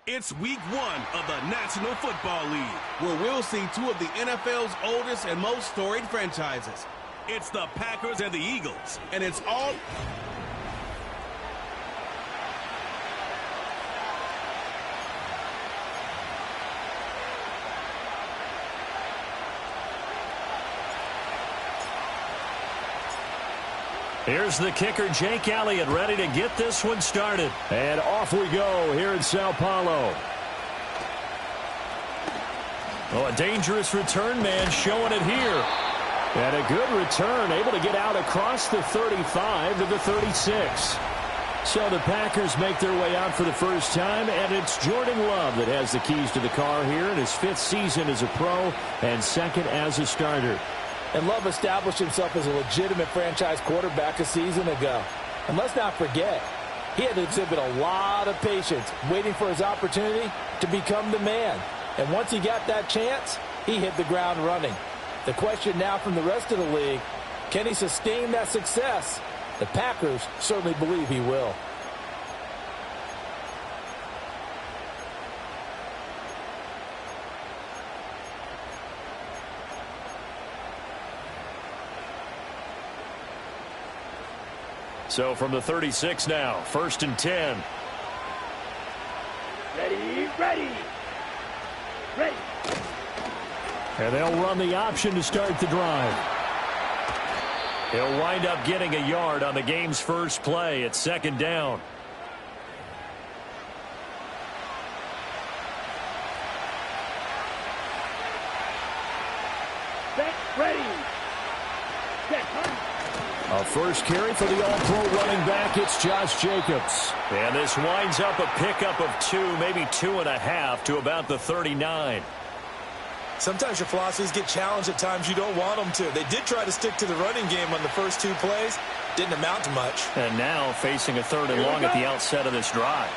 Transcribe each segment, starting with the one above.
It's week 1 of the National Football League, where we'll see two of the NFL's oldest and most storied franchises. It's the Packers and the Eagles, and it's all... Here's the kicker, Jake Elliott, ready to get this one started. And off we go here in Sao Paulo. Oh, a dangerous return man showing it here. And a good return, able to get out across the 35 to the 36. So the Packers make their way out for the first time, and it's Jordan Love that has the keys to the car here in his 5th season as a pro and 2nd as a starter. And Love established himself as a legitimate franchise quarterback a season ago. And let's not forget, he had to exhibit a lot of patience waiting for his opportunity to become the man. And once he got that chance, he hit the ground running. The question now from the rest of the league, can he sustain that success? The Packers certainly believe he will. So from the 36 now, 1st and 10. Ready. And they'll run the option to start the drive. He'll wind up getting a yard on the game's first play. It's 2nd down. Ready. A first carry for the all-pro running back. It's Josh Jacobs. And this winds up a pickup of 2, maybe 2.5 to about the 39. Sometimes your philosophies get challenged at times you don't want them to. They did try to stick to the running game on the first 2 plays. Didn't amount to much. And now facing a 3rd and long at the outset of this drive.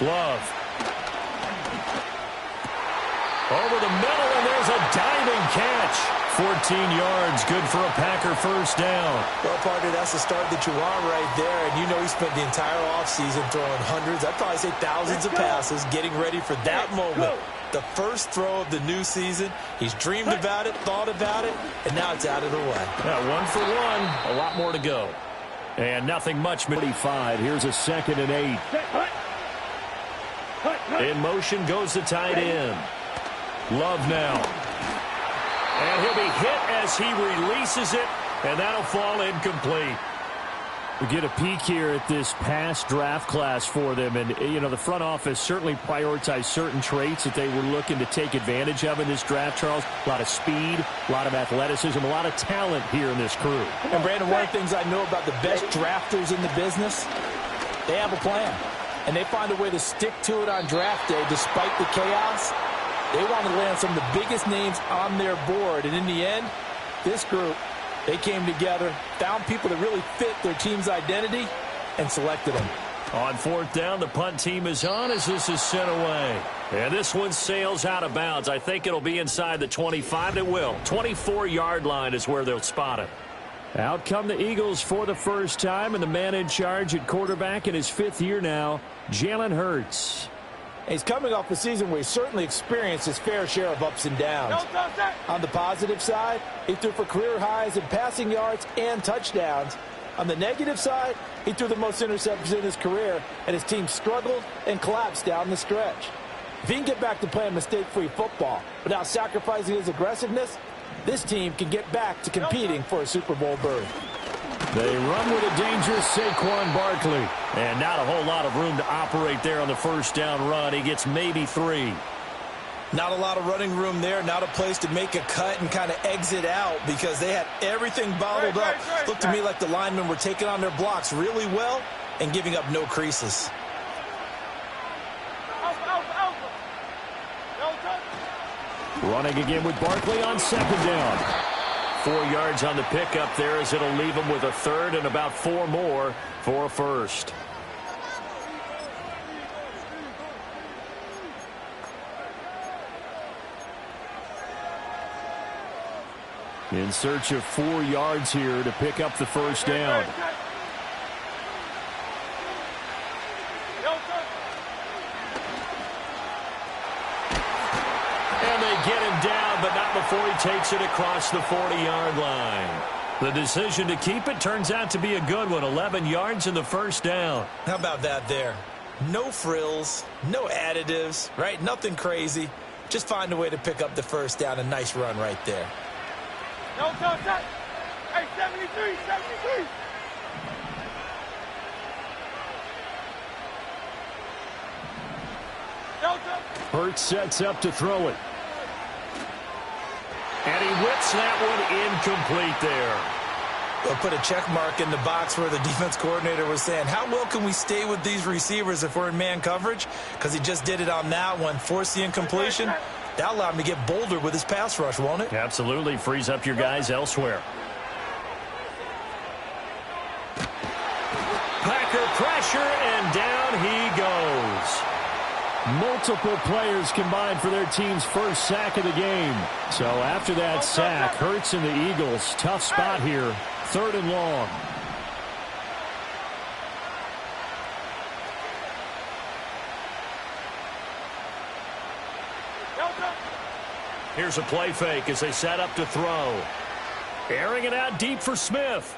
Love. Over the middle, and there's a diving catch. 14 yards, good for a Packer first down. Well, partner, that's the start that you want right there. And you know he spent the entire offseason throwing hundreds, I'd probably say thousands of passes, getting ready for that moment. The first throw of the new season. He's dreamed about it, thought about it, and now it's out of the way. Yeah, 1 for 1, a lot more to go. And nothing much. 45, here's a 2nd and 8. In motion goes the tight end. Love now. And he'll be hit as he releases it, and that'll fall incomplete. We get a peek here at this past draft class for them, and, you know, the front office certainly prioritized certain traits that they were looking to take advantage of in this draft, Charles. A lot of speed, a lot of athleticism, a lot of talent here in this crew. And, Brandon, one of the things I know about the best drafters in the business, they have a plan, and they find a way to stick to it on draft day despite the chaos. They want to land some of the biggest names on their board. And in the end, this group, they came together, found people that really fit their team's identity, and selected them. On 4th down, the punt team is on as this is sent away. And this one sails out of bounds. I think it'll be inside the 25. It will. 24-yard line is where they'll spot it. Out come the Eagles for the first time, and the man in charge at quarterback in his 5th year now, Jalen Hurts. He's coming off a season where he certainly experienced his fair share of ups and downs. On the positive side, he threw for career highs in passing yards and touchdowns. On the negative side, he threw the most interceptions in his career, and his team struggled and collapsed down the stretch. If he can get back to playing mistake-free football without sacrificing his aggressiveness, this team can get back to competing for a Super Bowl berth. They run with a dangerous Saquon Barkley. And not a whole lot of room to operate there on the first down run. He gets maybe 3. Not a lot of running room there. Not a place to make a cut and kind of exit out because they had everything bottled up. Looked to me like the linemen were taking on their blocks really well and giving up no creases. Running again with Barkley on 2nd down. 4 yards on the pickup there as it'll leave him with a 3rd and about 4 more for a first. In search of 4 yards here to pick up the first down. before he takes it across the 40-yard line. The decision to keep it turns out to be a good one. 11 yards in the first down. How about that there? No frills, no additives, right? Nothing crazy. Just find a way to pick up the first down. A nice run right there. No contact. Hey, 73, 73. Hurts sets up to throw it. And he whips that one incomplete there. They'll put a check mark in the box where the defense coordinator was saying, how well can we stay with these receivers if we're in man coverage? Because he just did it on that one, forced the incompletion. That'll allow him to get bolder with his pass rush, won't it? Absolutely. Frees up your guys elsewhere. Packer pressure, and down he goes. Multiple players combined for their team's first sack of the game. So after that sack, Hurts and the Eagles, tough spot here, 3rd and long. Here's a play fake as they set up to throw. Airing it out deep for Smith.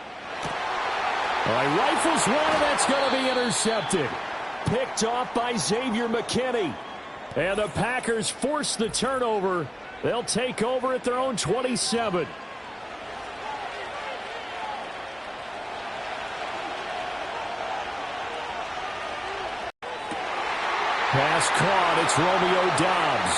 He rifles one, that's going to be intercepted. Picked off by Xavier McKinney. And the Packers force the turnover. They'll take over at their own 27. Pass caught. It's Romeo Doubs.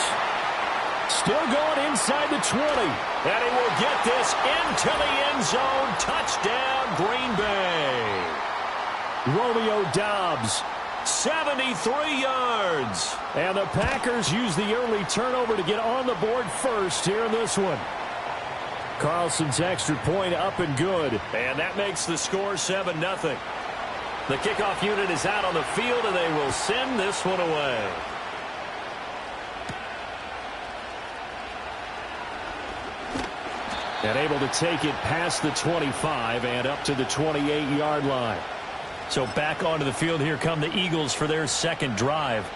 Still going inside the 20. And he will get this into the end zone. Touchdown, Green Bay. Romeo Doubs, 73 yards. And the Packers use the early turnover to get on the board first here in this one. Carlson's extra point up and good. And that makes the score 7-0. The kickoff unit is out on the field, and they will send this one away. And able to take it past the 25 and up to the 28-yard line. So back onto the field here come the Eagles for their second drive.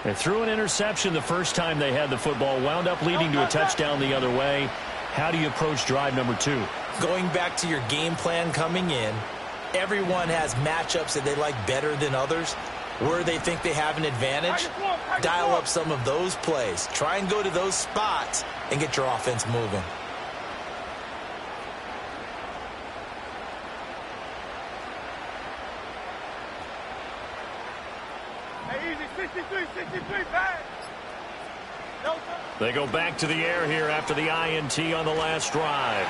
They threw an interception the first time they had the football, wound up leading to a touchdown the other way. How do you approach drive number 2? Going back to your game plan coming in, everyone has matchups that they like better than others. Where they think they have an advantage, dial up some of those plays. Try and go to those spots and get your offense moving. They go back to the air here after the INT on the last drive.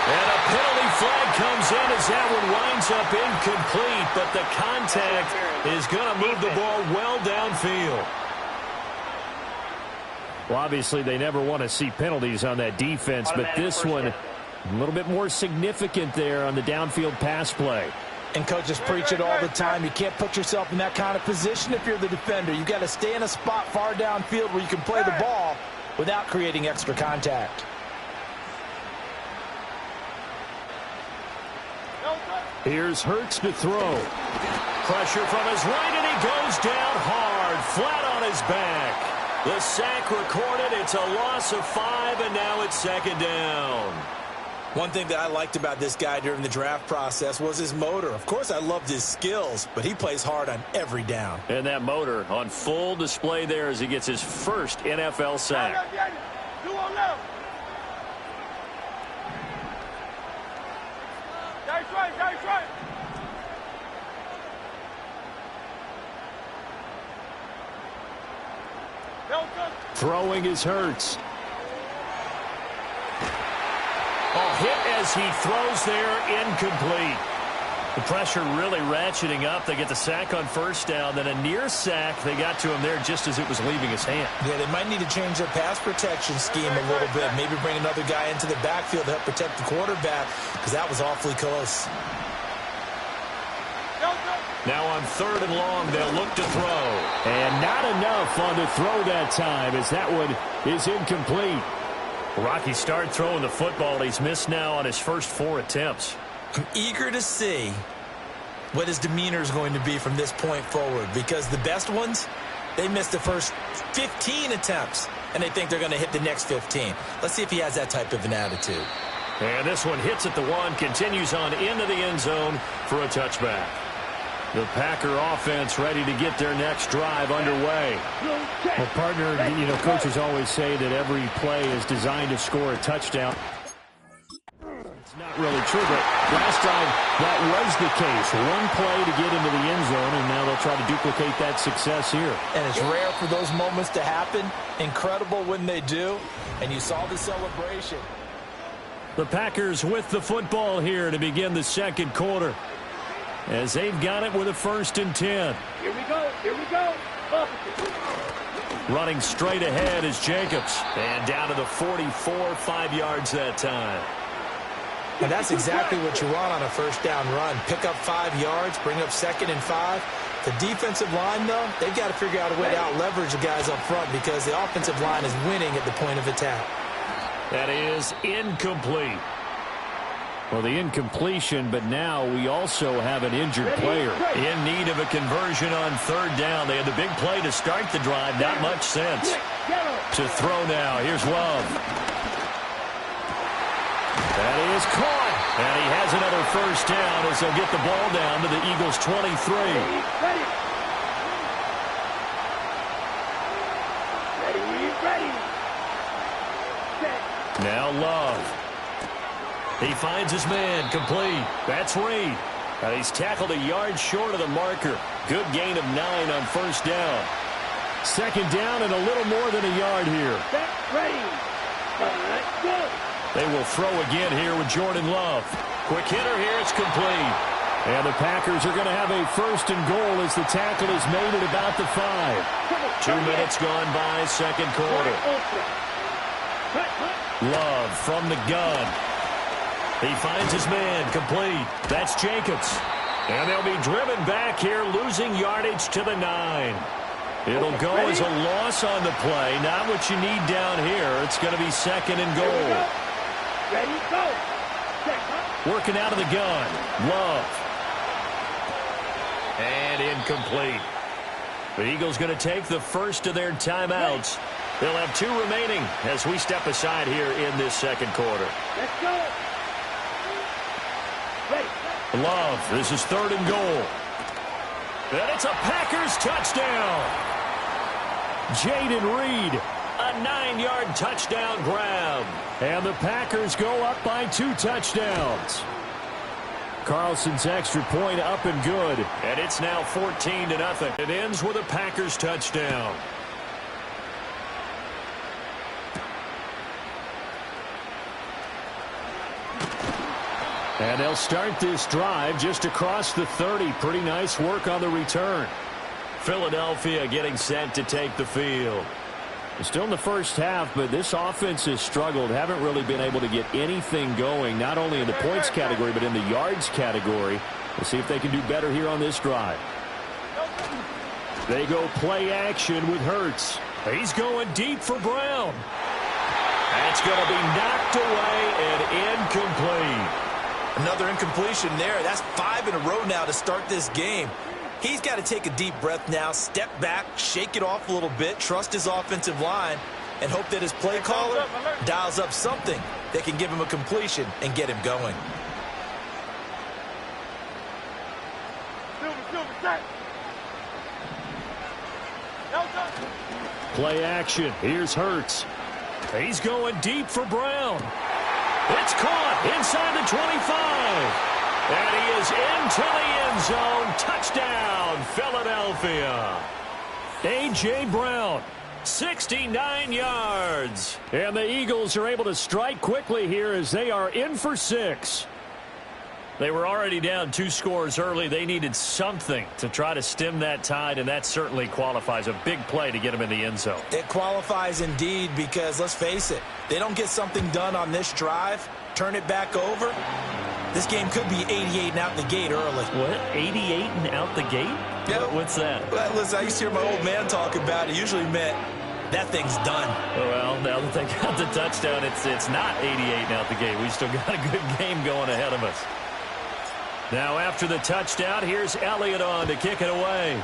And a penalty flag comes in as that one winds up incomplete, but the contact is going to move the ball well downfield. Well, obviously they never want to see penalties on that defense, but this one a little bit more significant there on the downfield pass play. And coaches preach it all the time. You can't put yourself in that kind of position if you're the defender. You've got to stay in a spot far downfield where you can play the ball without creating extra contact. Here's Hurts to throw. Pressure from his right, and he goes down hard, flat on his back. The sack recorded. It's a loss of 5, and now it's 2nd down. One thing that I liked about this guy during the draft process was his motor. Of course, I loved his skills, but he plays hard on every down. And that motor on full display there as he gets his first NFL sack. Throwing his Hurts. Hit as he throws there, incomplete. The pressure really ratcheting up. They get the sack on first down, then a near sack. They got to him there just as it was leaving his hand. Yeah, they might need to change their pass protection scheme a little bit. Maybe bring another guy into the backfield to help protect the quarterback, because that was awfully close. Now on 3rd and long, they'll look to throw. And not enough on the throw that time as that one is incomplete. Rocky start throwing the football. He's missed now on his first 4 attempts. I'm eager to see what his demeanor is going to be from this point forward, because the best ones, they missed the first 15 attempts. and they think they're going to hit the next 15. Let's see if he has that type of an attitude. And this one hits at the one, continues on into the end zone for a touchback. The Packer offense ready to get their next drive underway. Well, partner, coaches always say that every play is designed to score a touchdown. It's not really true, but last time that was the case. One play to get into the end zone, and now they'll try to duplicate that success here. And it's rare for those moments to happen. Incredible when they do, and you saw the celebration. The Packers with the football here to begin the second quarter, as they've got it with a 1st and 10. Here we go. Here we go. Running straight ahead is Jacobs. And down to the 44, 5 yards that time. And that's exactly what you want on a first down run. Pick up 5 yards, bring up 2nd and 5. The defensive line, though, they've got to figure out a way to out-leverage the guys up front because the offensive line is winning at the point of attack. That is incomplete. Well, the incompletion, but now we also have an injured player. In need of a conversion on 3rd down. They had the big play to start the drive. Not much sense. To throw now. Here's Love. That is caught. And he has another 1st down as they'll get the ball down to the Eagles' 23. Ready. Now Love. He finds his man, complete. That's Reed. He's tackled a yard short of the marker. Good gain of 9 on 1st down. 2nd down and a little more than a yard here. Ready. Let's go. They will throw again here with Jordan Love. Quick hitter here, it's complete. And the Packers are going to have a 1st and goal as the tackle is made at about the 5. 2 minutes gone by, second quarter. Love from the gun. He finds his man, complete. That's Jacobs. And they'll be driven back here, losing yardage to the 9. It'll go as a loss on the play. Not what you need down here. It's going to be 2nd and goal. Ready, go. Working out of the gun. Love. And incomplete. The Eagles going to take the first of their timeouts. They'll have 2 remaining as we step aside here in this second quarter. Let's go. Love, this is 3rd and goal. And it's a Packers touchdown. Jaden Reed. A 9-yard touchdown grab. And the Packers go up by 2 touchdowns. Carlson's extra point up and good. And it's now 14-0. It ends with a Packers touchdown. And they'll start this drive just across the 30. Pretty nice work on the return. Philadelphia getting set to take the field. Still in the first half, but this offense has struggled. Haven't really been able to get anything going, not only in the points category, but in the yards category. We'll see if they can do better here on this drive. They go play action with Hurts. He's going deep for Brown. That's going to be knocked away and incomplete. Another incompletion there. That's 5 in a row now to start this game. He's got to take a deep breath now, step back, shake it off a little bit, trust his offensive line, and hope that his play caller dials up something that can give him a completion and get him going. Play action. Here's Hurts. He's going deep for Brown. It's caught inside the 25. And he is into the end zone. Touchdown, Philadelphia. A.J. Brown, 69 yards. And the Eagles are able to strike quickly here as they are in for 6. They were already down 2 scores early. They needed something to try to stem that tide, and that certainly qualifies. A big play to get them in the end zone. It qualifies indeed because, let's face it, they don't get something done on this drive, turn it back over, this game could be 88 and out the gate early. What? 88 and out the gate? Yeah. What's that? Well, listen, I used to hear my old man talk about it. Usually meant that thing's done. Well, now that they got the touchdown, it's not 88 and out the gate. We still got a good game going ahead of us. Now after the touchdown, here's Elliott on to kick it away.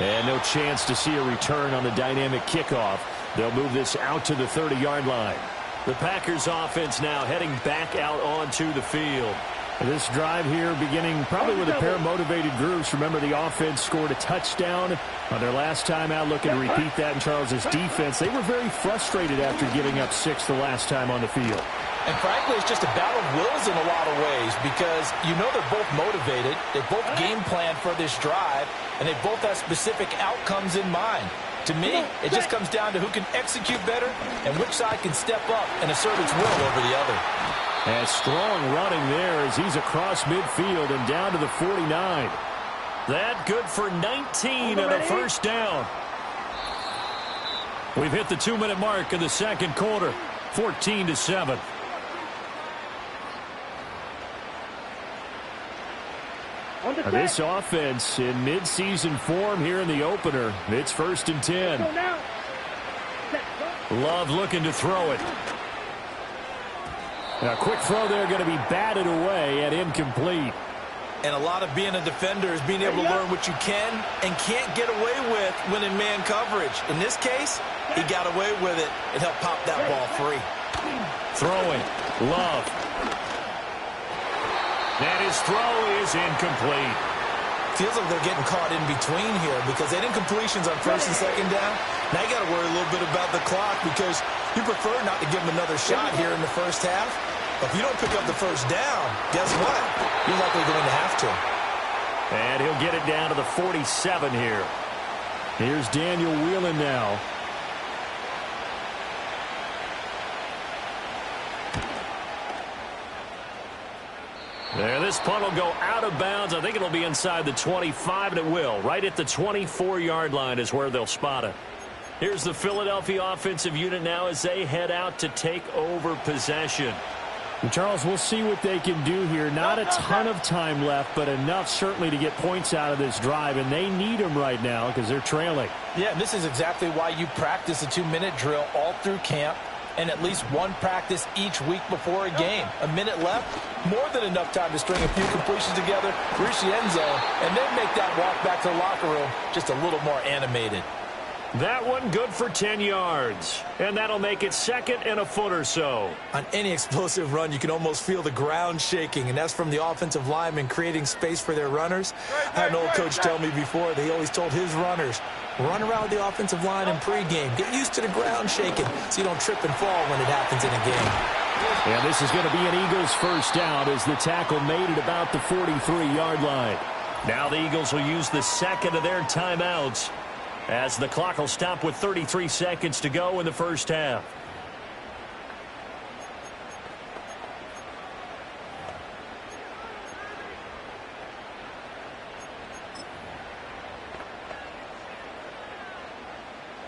And no chance to see a return on the dynamic kickoff. They'll move this out to the 30-yard line. The Packers offense now heading back out onto the field. This drive here beginning probably with a pair of motivated groups. Remember, the offense scored a touchdown on their last time out. Looking to repeat that in Charles's defense. They were very frustrated after giving up 6 the last time on the field. And frankly, it's just a battle of wills in a lot of ways because you know they're both motivated. They both game plan for this drive, and they both have specific outcomes in mind. To me, it just comes down to who can execute better and which side can step up and assert its will over the other. And strong running there as he's across midfield and down to the 49. That good for 19 and a first down. We've hit the 2-minute mark in the second quarter, 14-7. This offense in midseason form here in the opener. It's 1st and 10. Love looking to throw it. A quick throw there going to be batted away and incomplete. And a lot of being a defender is being able to learn what you can and can't get away with when in man coverage. In this case, he got away with it and helped pop that ball free. Throwing. Love. And his throw is incomplete. Feels like they're getting caught in between here because they didn't completions on 1st and 2nd down. Now you got to worry a little bit about the clock because you prefer not to give them another shot here in the first half. But if you don't pick up the first down, guess what? You're likely going to have to. And he'll get it down to the 47 here. Here's Daniel Whelan now. There, this punt will go out of bounds. I think it'll be inside the 25, and it will. Right at the 24-yard line is where they'll spot it. Here's the Philadelphia offensive unit now as they head out to take over possession. And Charles, we'll see what they can do here. Not a ton of time left, but enough certainly to get points out of this drive, and they need them right now because they're trailing. Yeah, and this is exactly why you practice a 2-minute drill all through camp and at least one practice each week before a game. A minute left, more than enough time to string a few completions together, reach the end zone, and then make that walk back to the locker room just a little more animated. That one good for 10 yards. And that'll make it 2nd and a foot or so. On any explosive run, you can almost feel the ground shaking, and that's from the offensive linemen creating space for their runners. I had an old coach tell me before that he always told his runners, run around the offensive line in pregame. Get used to the ground shaking so you don't trip and fall when it happens in a game. And this is going to be an Eagles first down as the tackle made it about the 43-yard line. Now the Eagles will use the 2nd of their timeouts as the clock will stop with 33 seconds to go in the first half.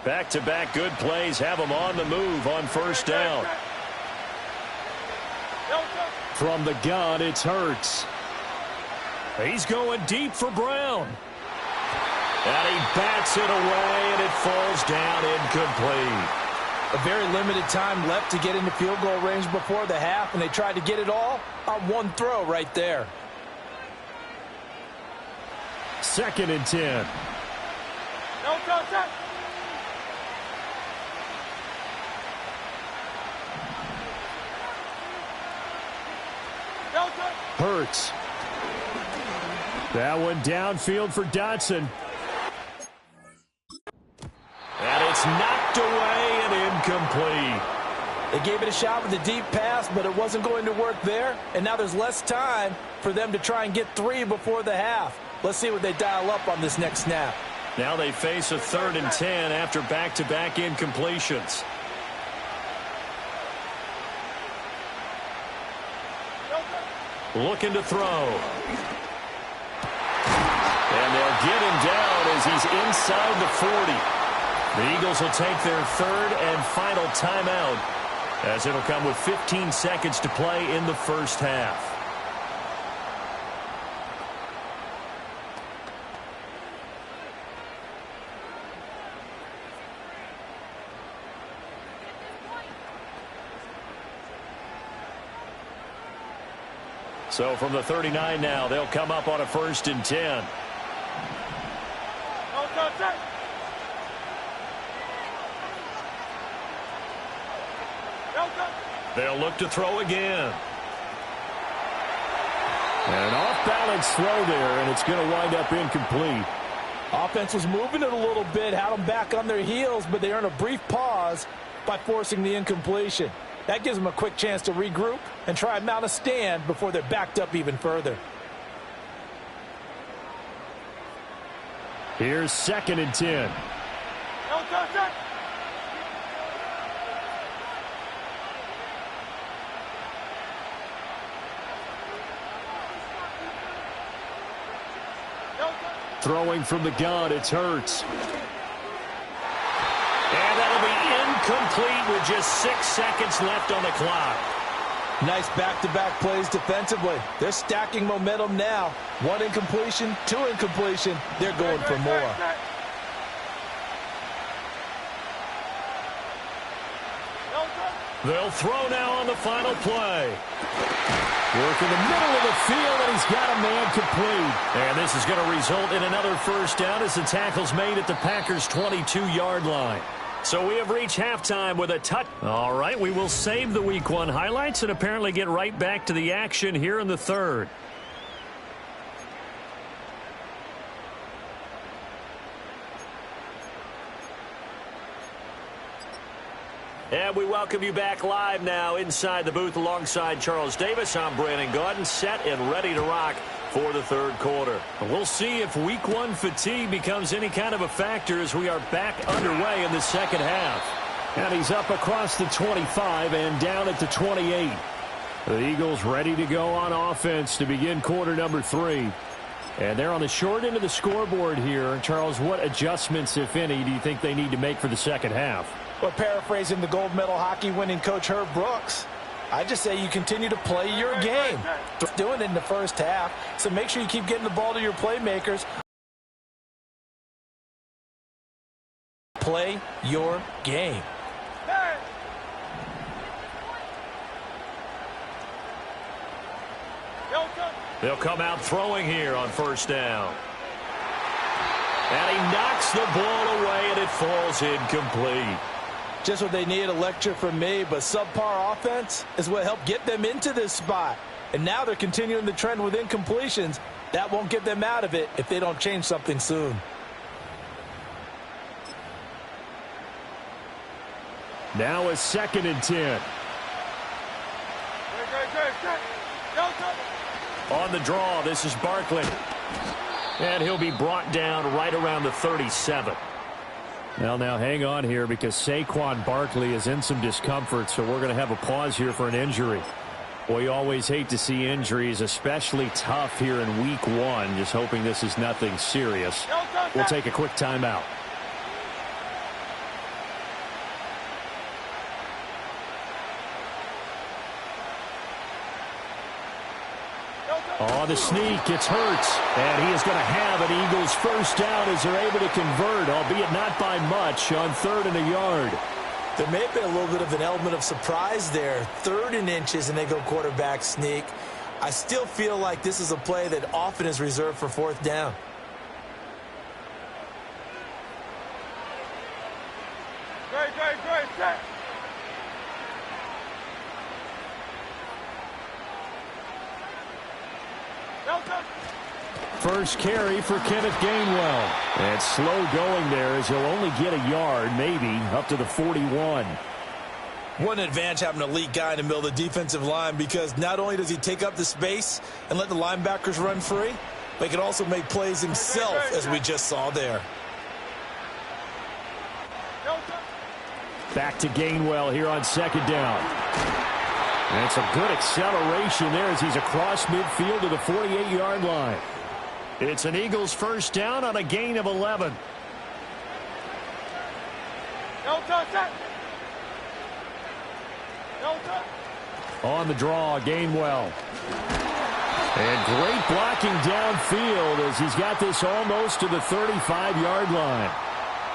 Back-to-back good plays have them on the move on first down. From the gun, it's Hurts. He's going deep for Brown. And he bats it away, and it falls down incomplete. A very limited time left to get into field goal range before the half, and they tried to get it all on one throw right there. 2nd and 10. Hurts. That one downfield for Dotson. And it's knocked away and incomplete. They gave it a shot with a deep pass, but it wasn't going to work there. And now there's less time for them to try and get 3 before the half. Let's see what they dial up on this next snap. Now they face a 3rd and 10 after back-to-back incompletions. Looking to throw. And they'll get him down as he's inside the 40. The Eagles will take their 3rd and final timeout as it'll come with 15 seconds to play in the first half. So from the 39 now, they'll come up on a 1st and 10. They'll look to throw again. And an off-balance throw there, and it's going to wind up incomplete. Offense was moving it a little bit, had them back on their heels, but they earned a brief pause by forcing the incompletion. That gives them a quick chance to regroup and try and mount a stand before they're backed up even further. Here's 2nd and 10. Throwing from the gun, it's Hurts. And that'll be incomplete with just 6 seconds left on the clock. Nice back-to-back plays defensively. They're stacking momentum now. 1 incompletion, 2 incompletion. They're going for more. They'll throw now on the final play. Work in the middle of the field, and he's got a man complete. And this is going to result in another first down as the tackle's made at the Packers' 22-yard line. So we have reached halftime with a touch. All right, we will save the Week 1 highlights and apparently get right back to the action here in the third. And we welcome you back live now inside the booth alongside Charles Davis. I'm Brandon Gaudin, set and ready to rock for the third quarter. We'll see if Week 1 fatigue becomes any kind of a factor as we are back underway in the second half. And he's up across the 25 and down at the 28. The Eagles ready to go on offense to begin quarter number 3. And they're on the short end of the scoreboard here. Charles, what adjustments, if any, do you think they need to make for the second half? Well, paraphrasing the gold medal hockey winning coach Herb Brooks, I just say you continue to play your game. Doing it in the first half, so make sure you keep getting the ball to your playmakers. Play your game. They'll come out throwing here on first down. And he knocks the ball away, and it falls incomplete. Just what they need, a lecture from me, but subpar offense is what helped get them into this spot. And now they're continuing the trend with incompletions. That won't get them out of it if they don't change something soon. Now a 2nd and 10. On the draw, this is Barkley. And he'll be brought down right around the 37. Well, now hang on here because Saquon Barkley is in some discomfort, so we're going to have a pause here for an injury. Well, you always hate to see injuries, especially tough here in Week 1. Just hoping this is nothing serious. We'll take a quick timeout. On the sneak, it's Hurts, and he is going to have an Eagles first down as they're able to convert, albeit not by much, on 3rd and a yard. There may have been a little bit of an element of surprise there. 3rd and inches, and they go quarterback sneak. I still feel like this is a play that often is reserved for 4th down. Great. First carry for Kenneth Gainwell. And slow going there as he'll only get a yard, maybe, up to the 41. One advantage having a elite guy in the middle of the defensive line because not only does he take up the space and let the linebackers run free, but he can also make plays himself, as we just saw there. Back to Gainwell here on 2nd down. And it's a good acceleration there as he's across midfield to the 48-yard line. It's an Eagles first down on a gain of 11. On the draw, Gainwell. And great blocking downfield as he's got this almost to the 35-yard line.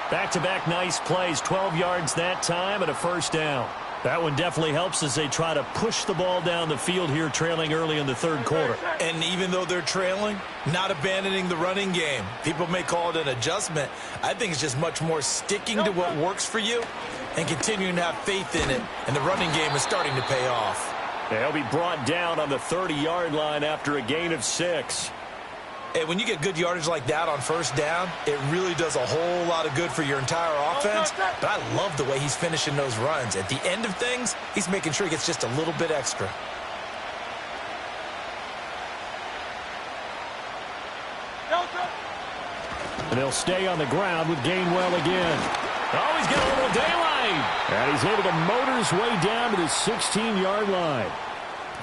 Back-to-back nice plays, 12 yards that time and a first down. That one definitely helps as they try to push the ball down the field here, trailing early in the third quarter. And even though they're trailing, not abandoning the running game. People may call it an adjustment. I think it's just much more sticking to what works for you and continuing to have faith in it, and the running game is starting to pay off. He'll be brought down on the 30-yard line after a gain of 6. Hey, when you get good yardage like that on first down, it really does a whole lot of good for your entire offense. But I love the way he's finishing those runs. At the end of things, he's making sure he gets just a little bit extra. And he'll stay on the ground with Gainwell again. Oh, he's got a little daylight. And he's able to motor his way down to the 16-yard line.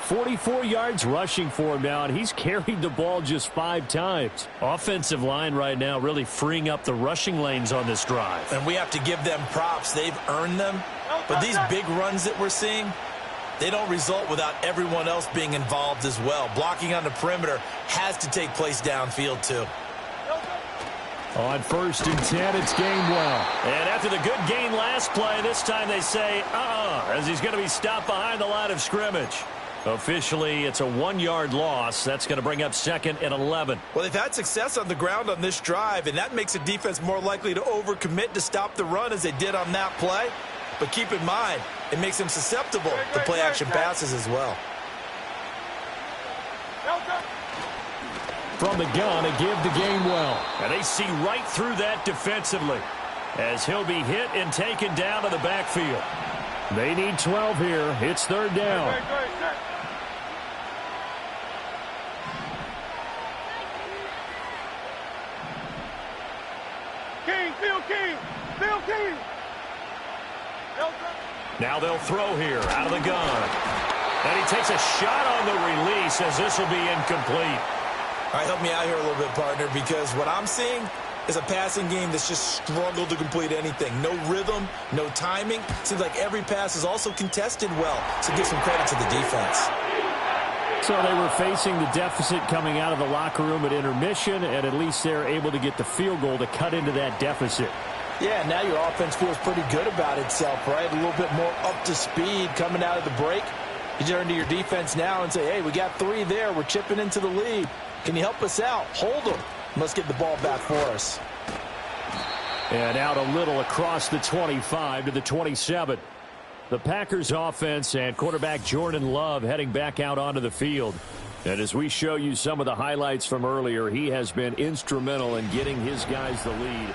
44 yards rushing for him now, and he's carried the ball just 5 times. Offensive line right now really freeing up the rushing lanes on this drive. And we have to give them props. They've earned them. But these big runs that we're seeing, they don't result without everyone else being involved as well. Blocking on the perimeter has to take place downfield, too. On 1st and 10, it's Gainwell. And after the good gain last play, this time they say, as he's going to be stopped behind the line of scrimmage. Officially, it's a 1-yard loss. That's going to bring up 2nd and 11. Well, they've had success on the ground on this drive, and that makes a defense more likely to overcommit to stop the run as they did on that play. But keep in mind, it makes them susceptible to play-action passes as well. From the gun, a give to Gainwell. And they see right through that defensively as he'll be hit and taken down to the backfield. They need 12 here. It's 3rd down. Phil King. Now they'll throw here out of the gun. And he takes a shot on the release as this will be incomplete. All right, help me out here a little bit, partner, because what I'm seeing is a passing game that's just struggled to complete anything. No rhythm, no timing. Seems like every pass is also contested well, so give some credit to the defense. So they were facing the deficit coming out of the locker room at intermission, and at least they're able to get the field goal to cut into that deficit. Yeah, now your offense feels pretty good about itself, right? A little bit more up to speed coming out of the break. You turn to your defense now and say, hey, we got 3 there. We're chipping into the lead. Can you help us out? Hold them. Let's get the ball back for us. And out a little across the 25 to the 27. The Packers offense and quarterback Jordan Love heading back out onto the field. And as we show you some of the highlights from earlier, he has been instrumental in getting his guys the lead.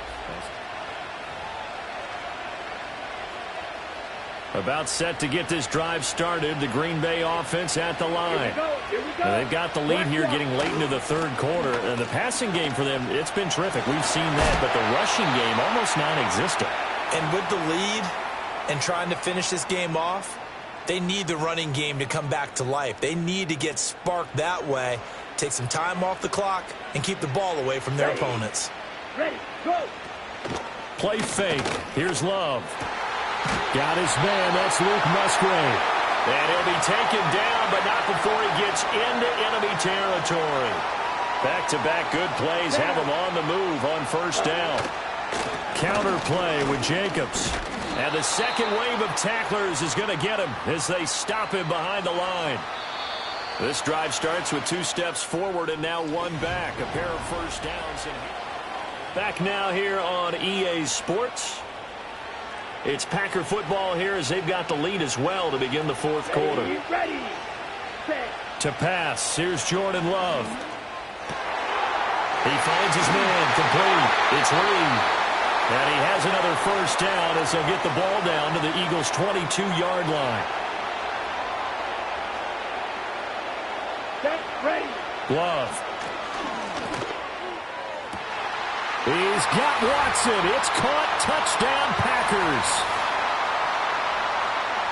About set to get this drive started. The Green Bay offense at the line. Here we go. They've got the lead here getting late into the 3rd quarter. And the passing game for them, it's been terrific. We've seen that, but the rushing game almost non-existent. And with the lead and trying to finish this game off, they need the running game to come back to life. They need to get sparked that way, take some time off the clock, and keep the ball away from their opponents. Ready, go. Play fake. Here's Love. Got his man. That's Luke Musgrave. And he'll be taken down, but not before he gets into enemy territory. Back-to-back good plays have him on the move on 1st down. Counter play with Jacobs. And the second wave of tacklers is going to get him as they stop him behind the line. This drive starts with 2 steps forward and now 1 back. A pair of 1st downs. Back now here on EA Sports. It's Packer football here as they've got the lead as well to begin the 4th quarter. Ready. Set. To pass, here's Jordan Love. He finds his man, complete. It's Reed. And he has another 1st down as they'll get the ball down to the Eagles' 22-yard line. Set. Ready. Love. He's got Watson. It's caught. Touchdown, Packers.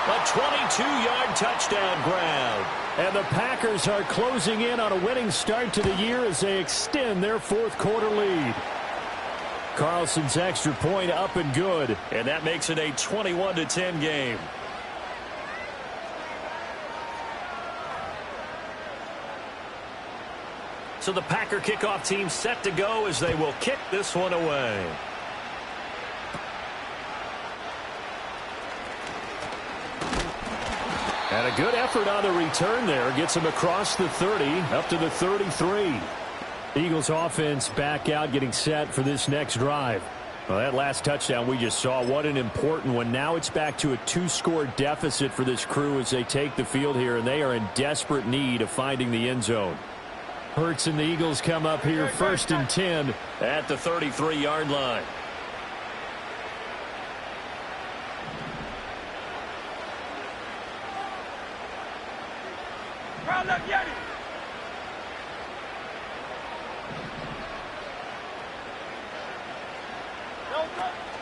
A 22-yard touchdown grab. And the Packers are closing in on a winning start to the year as they extend their 4th quarter lead. Carlson's extra point up and good. And that makes it a 21-10 game. So the Packer kickoff team set to go as they will kick this one away. And a good effort on the return there. Gets him across the 30, up to the 33. Eagles offense back out, getting set for this next drive. Well, that last touchdown we just saw, what an important one. Now it's back to a 2-score deficit for this crew as they take the field here, and they are in desperate need of finding the end zone. Hurts and the Eagles come up here 1st and 10 at the 33-yard line.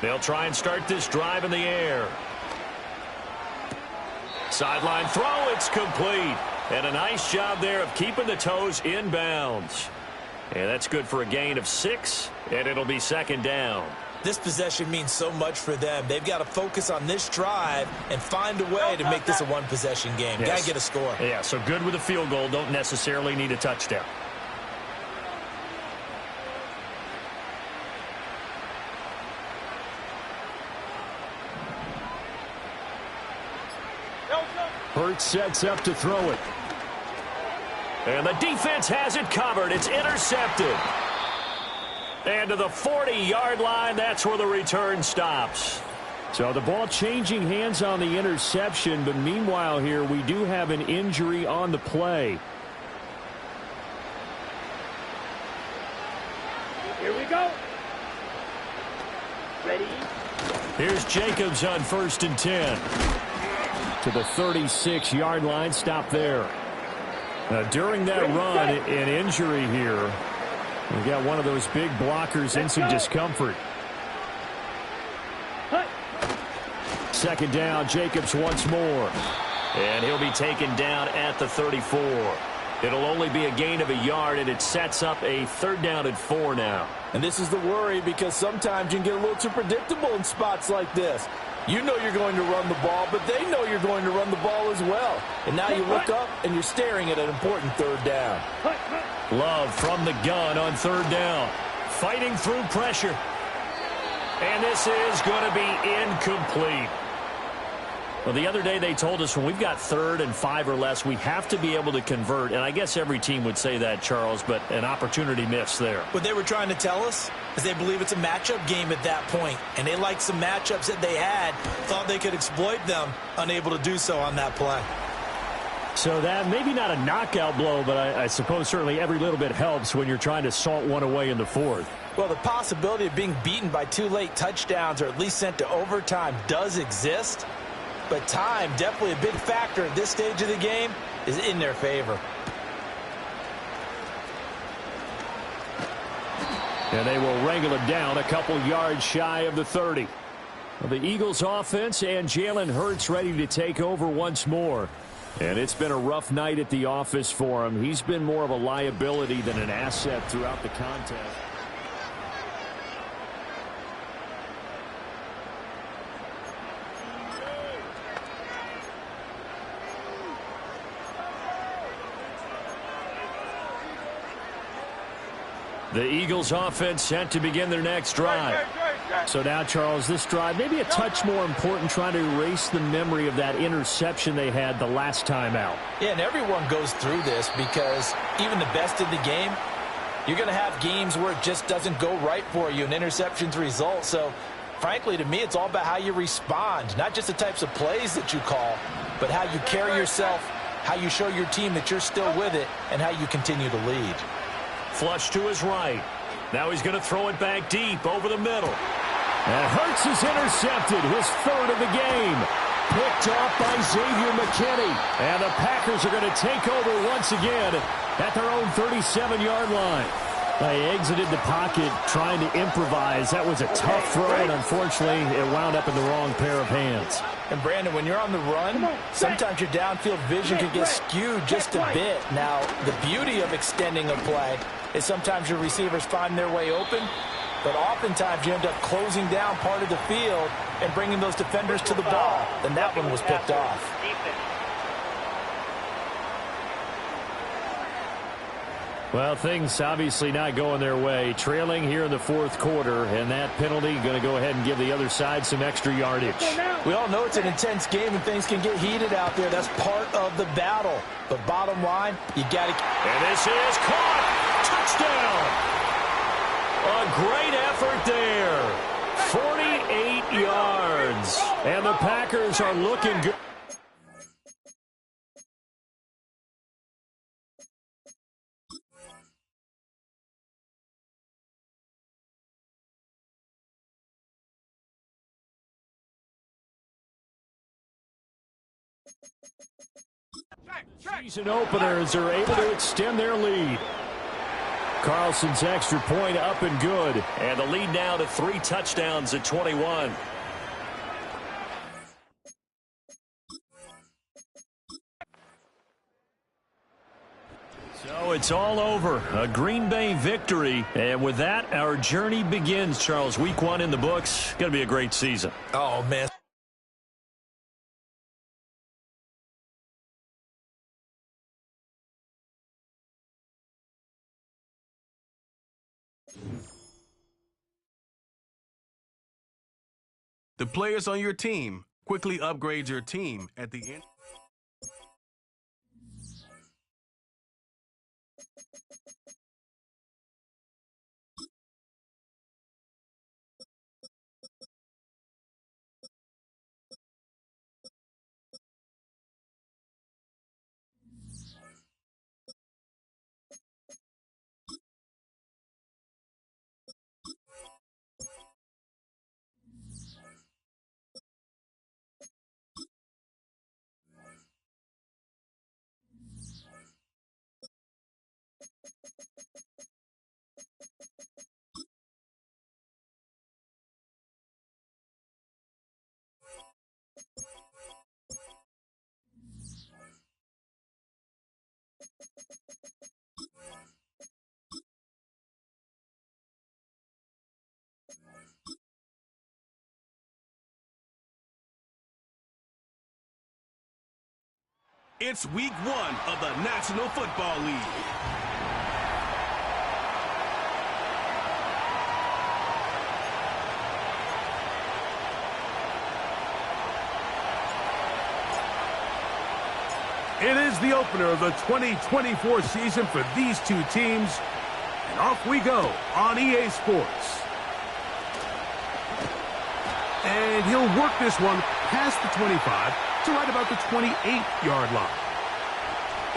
They'll try and start this drive in the air. Sideline throw, it's complete. And a nice job there of keeping the toes in bounds. And that's good for a gain of 6, and it'll be 2nd down. This possession means so much for them. They've got to focus on this drive and find a way to make this a one-possession game. Yes. Got to get a score. Yeah, so good with a field goal. Don't necessarily need a touchdown. Hurts sets up to throw it. And the defense has it covered. It's intercepted. And to the 40-yard line, that's where the return stops. So the ball changing hands on the interception, but meanwhile here we do have an injury on the play. Here we go. Ready? Here's Jacobs on 1st and 10. To the 36-yard line, stop there. Now, during that run, an injury here. We got one of those big blockers in some discomfort. 2nd down, Jacobs once more. And he'll be taken down at the 34. It'll only be a gain of a yard, and it sets up a 3rd down and 4 now. And this is the worry because sometimes you can get a little too predictable in spots like this. You know you're going to run the ball, but they know you're going to run the ball as well. And now you look up and you're staring at an important 3rd down. Love from the gun on 3rd down. Fighting through pressure. And this is going to be incomplete. Well, the other day they told us when we've got 3rd and 5 or less, we have to be able to convert. And I guess every team would say that, Charles, but an opportunity missed there. What they were trying to tell us is they believe it's a matchup game at that point. And they liked some matchups that they had, thought they could exploit them, unable to do so on that play. So that maybe not a knockout blow, but I suppose certainly every little bit helps when you're trying to salt one away in the 4th. Well, the possibility of being beaten by 2 late touchdowns or at least sent to overtime does exist. But time, definitely a big factor at this stage of the game, is in their favor. And they will wrangle him down a couple yards shy of the 30. Well, the Eagles offense and Jalen Hurts ready to take over once more. And it's been a rough night at the office for him. He's been more of a liability than an asset throughout the contest. The Eagles offense set to begin their next drive. So now, Charles, this drive maybe a touch more important, trying to erase the memory of that interception they had the last time out. Yeah, and everyone goes through this because even the best in the game, you're going to have games where it just doesn't go right for you, and interceptions result. So, frankly, to me, it's all about how you respond, not just the types of plays that you call, but how you carry yourself, how you show your team that you're still with it, and how you continue to lead. Flush to his right. Now he's going to throw it back deep over the middle. And Hurts is intercepted, his 3rd of the game. Picked off by Xavier McKinney. And the Packers are going to take over once again at their own 37-yard line. They exited the pocket trying to improvise. That was a tough throw, and unfortunately, it wound up in the wrong pair of hands. And, Brandon, when you're on the run, sometimes your downfield vision can get skewed just a bit. Now, the beauty of extending a play is sometimes your receivers find their way open, but oftentimes you end up closing down part of the field and bringing those defenders to the ball. And that one was picked off. Well, things obviously not going their way. Trailing here in the 4th quarter, and that penalty going to go ahead and give the other side some extra yardage. We all know it's an intense game and things can get heated out there. That's part of the battle. But bottom line, you got to... And this is caught. Touchdown. A great effort there. 48 yards. And the Packers are looking good. Season openers are able to extend their lead. Carlson's extra point up and good. And the lead now to 3 touchdowns at 21. So it's all over. A Green Bay victory. And with that, our journey begins, Charles. Week 1 in the books. Going to be a great season. Oh, man. The players on your team quickly upgrade your team at the end. It's week 1 of the National Football League. It is the opener of the 2024 season for these two teams. And off we go on EA Sports. And he'll work this one past the 25 to right about the 28-yard line.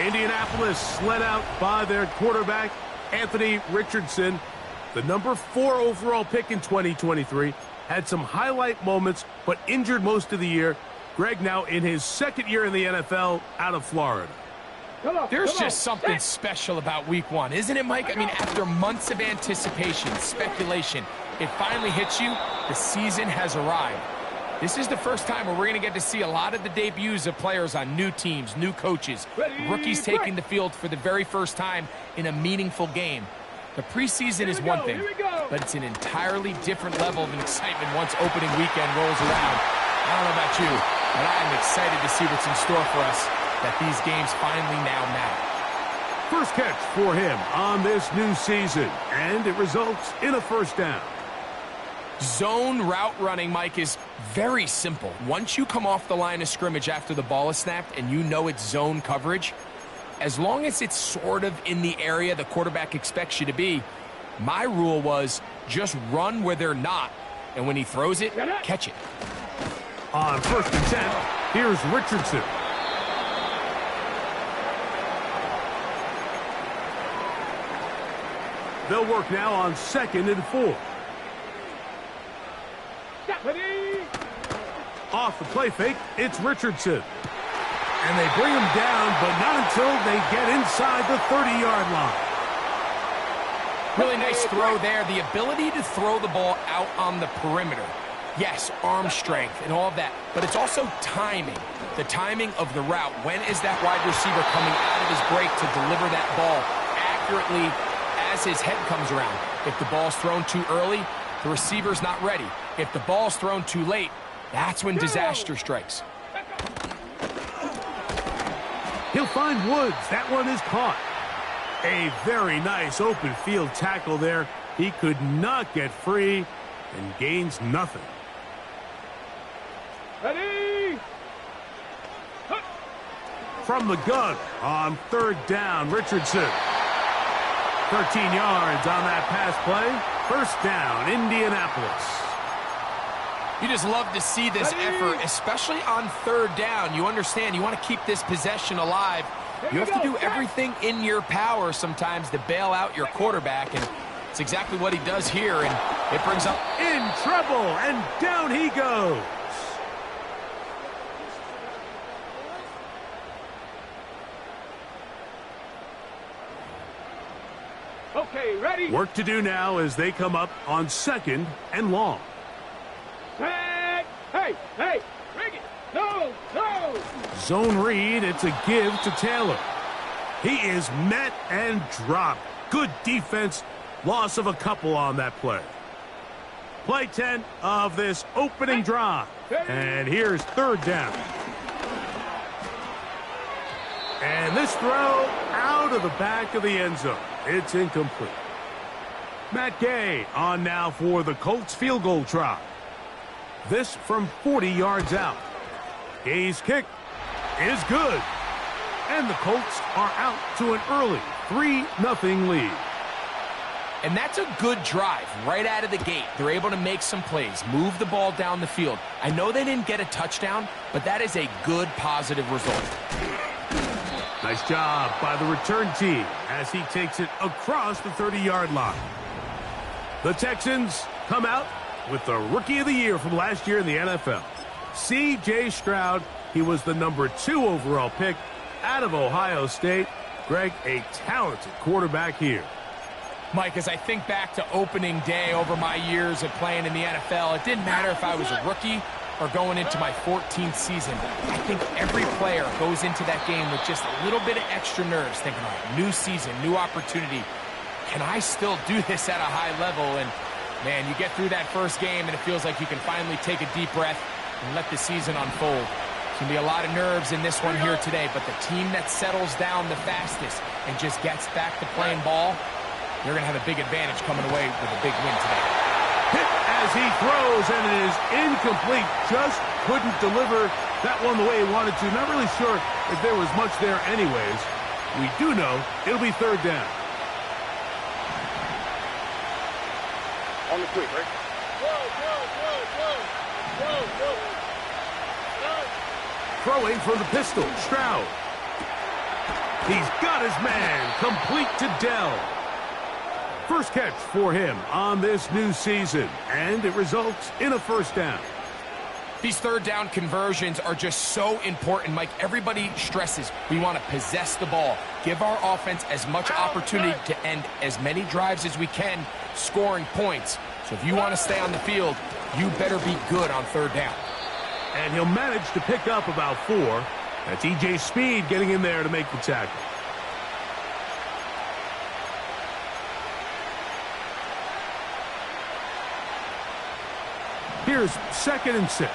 Indianapolis led out by their quarterback, Anthony Richardson. The number 4 overall pick in 2023 had some highlight moments, but injured most of the year. Greg now in his second year in the NFL out of Florida. There's just something special about week 1, isn't it, Mike? I mean, after months of anticipation, speculation, it finally hits you. The season has arrived. This is the first time where we're going to get to see a lot of the debuts of players on new teams, new coaches, rookies taking the field for the very first time in a meaningful game. The preseason is one thing, but it's an entirely different level of excitement once opening weekend rolls around. I don't know about you, but I am excited to see what's in store for us, that these games finally now matter. First catch for him on this new season, and it results in a first down. Zone route running, Mike, is very simple. Once you come off the line of scrimmage after the ball is snapped and you know it's zone coverage, as long as it's sort of in the area the quarterback expects you to be, my rule was just run where they're not, and when he throws it, catch it. On 1st and 10, here's Richardson. They'll work now on 2nd and 4. Off the play fake, it's Richardson. And they bring him down, but not until they get inside the 30-yard line. Really nice throw there. The ability to throw the ball out on the perimeter. Yes, arm strength and all of that, but it's also timing. The timing of the route. When is that wide receiver coming out of his break to deliver that ball accurately as his head comes around? If the ball's thrown too early, the receiver's not ready. If the ball's thrown too late, that's when disaster strikes. He'll find Woods. That one is caught. A very nice open field tackle there. He could not get free and gains nothing. Ready? From the gun on 3rd down, Richardson. 13 yards on that pass play. First down, Indianapolis. You just love to see this effort, especially on third down. You understand, you want to keep this possession alive. You have to do everything in your power sometimes to bail out your quarterback, and it's exactly what he does here, and it brings up in trouble, and down he goes. Okay, ready? Work to do now as they come up on 2nd and long. Hey, hey, rig it. No, no. Zone read, it's a give to Taylor. He is met and dropped. Good defense, loss of a couple on that play. Play 10 of this opening drive. And here's 3rd down. And this throw out of the back of the end zone. It's incomplete. Matt Gay on now for the Colts field goal try. This from 40 yards out. Gay's kick is good. And the Colts are out to an early 3-0 lead. And that's a good drive right out of the gate. They're able to make some plays, move the ball down the field. I know they didn't get a touchdown, but that is a good positive result. Nice job by the return team as he takes it across the 30-yard line. The Texans come out with the Rookie of the Year from last year in the NFL. C.J. Stroud, he was the number 2 overall pick out of Ohio State. Greg, a talented quarterback here. Mike, as I think back to opening day over my years of playing in the NFL, it didn't matter if I was a rookie or going into my 14th season. I think every player goes into that game with just a little bit of extra nerves, thinking, all right, new season, new opportunity. Can I still do this at a high level? And, man, you get through that first game, and it feels like you can finally take a deep breath and let the season unfold. Can be a lot of nerves in this one here today, but the team that settles down the fastest and just gets back to playing ball, you're going to have a big advantage coming away with a big win today. Hit as he throws, and it is incomplete. Just couldn't deliver that one the way he wanted to. Not really sure if there was much there anyways. We do know it'll be 3rd down. On the quick, right? Throwing from the pistol, Stroud. He's got his man, complete to Dell. First catch for him on this new season, and it results in a 1st down. These 3rd down conversions are just so important, Mike. Everybody stresses we want to possess the ball, give our offense as much opportunity to end as many drives as we can, scoring points. So if you want to stay on the field, you better be good on 3rd down. And he'll manage to pick up about 4. That's E.J. Speed getting in there to make the tackle. Here's 2nd and 6.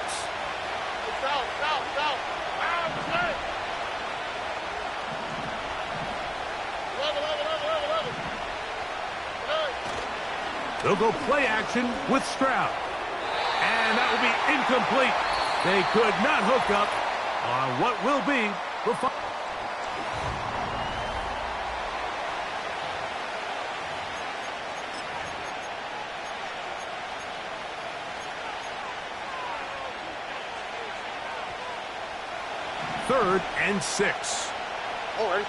They'll go play action with Stroud. And that will be incomplete. They could not hook up on what will be the final. Third and 6. All right.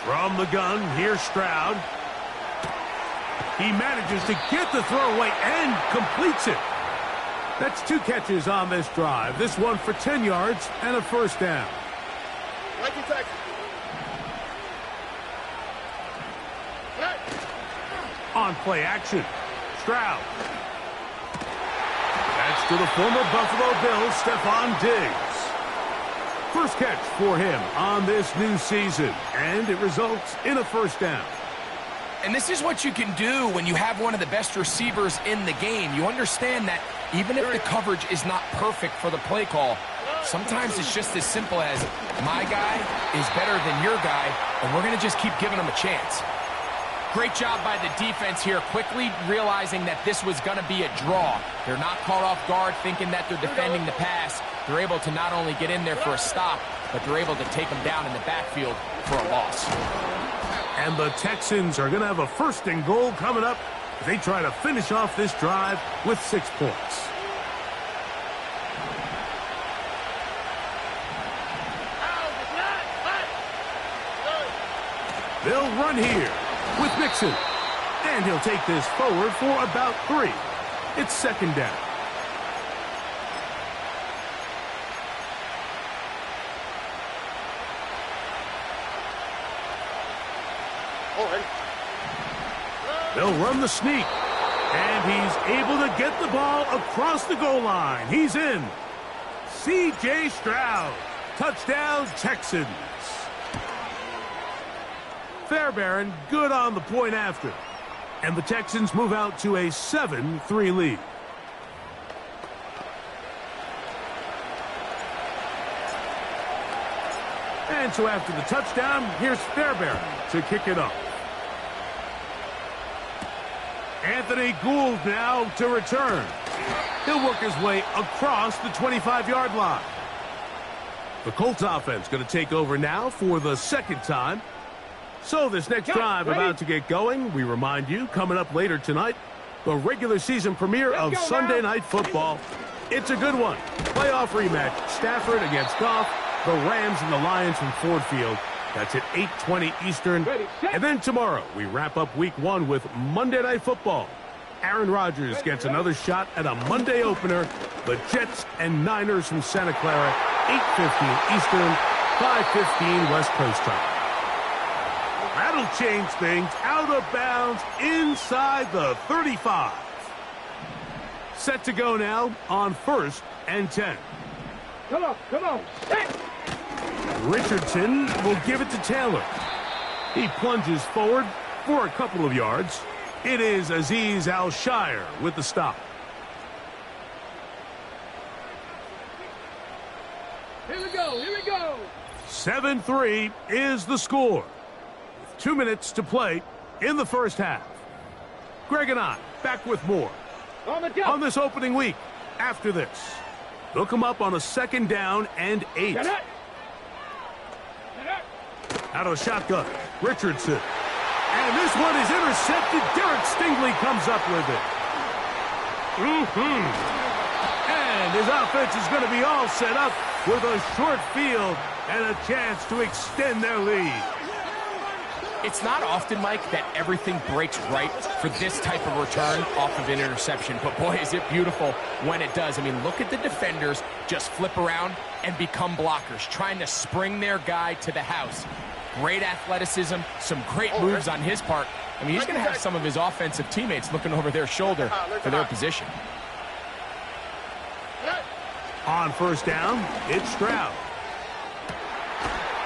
From the gun, here's Stroud. He manages to get the throw away and completes it. That's 2 catches on this drive. This one for 10 yards and a 1st down. On play action, Stroud. That's to the former Buffalo Bills, Stephon Diggs. First catch for him on this new season, and it results in a 1st down. And this is what you can do when you have one of the best receivers in the game. You understand that even if the coverage is not perfect for the play call, sometimes it's just as simple as my guy is better than your guy, and we're going to just keep giving him a chance. Great job by the defense here, quickly realizing that this was going to be a draw. They're not caught off guard thinking that they're defending the pass. They're able to not only get in there for a stop, but they're able to take them down in the backfield for a loss. And the Texans are going to have a 1st and goal coming up as they try to finish off this drive with 6 points. They'll run here with Mixon. And he'll take this forward for about 3. It's 2nd down. They'll run the sneak. And he's able to get the ball across the goal line. He's in. C.J. Stroud. Touchdown, Texans. Fairbairn good on the point after. And the Texans move out to a 7-3 lead. And so after the touchdown, here's Fairbairn to kick it off. Anthony Gould now to return. He'll work his way across the 25-yard line. The Colts offense going to take over now for the 2nd time. So this next drive about to get going, we remind you, coming up later tonight, the regular season premiere of Sunday Night Football. It's a good one. Playoff rematch, Stafford against Goff, the Rams and the Lions from Ford Field. That's at 8:20 Eastern. And then tomorrow, we wrap up Week 1 with Monday Night Football. Aaron Rodgers gets another shot at a Monday opener. The Jets and Niners from Santa Clara, 8:15 Eastern, 5:15 West Coast time. That'll change things. Out of bounds inside the 35. Set to go now on 1st and 10. Come on. Set. Richardson will give it to Taylor. He plunges forward for a couple of yards. It is Azeez Al-Shire with the stop. Here we go. 7-3 is the score. 2 minutes to play in the 1st half. Greg and I back with more on this opening week after this. They'll come up on a 2nd down and 8. Out of a shotgun, Richardson. And this one is intercepted. Derek Stingley comes up with it. And his offense is going to be all set up with a short field and a chance to extend their lead. It's not often, Mike, that everything breaks right for this type of return off of an interception. But, boy, is it beautiful when it does. I mean, look at the defenders just flip around and become blockers, trying to spring their guy to the house. Great athleticism, some great moves on his part. I mean, he's going to have some of his offensive teammates looking over their shoulder for their position. On 1st down, it's Stroud.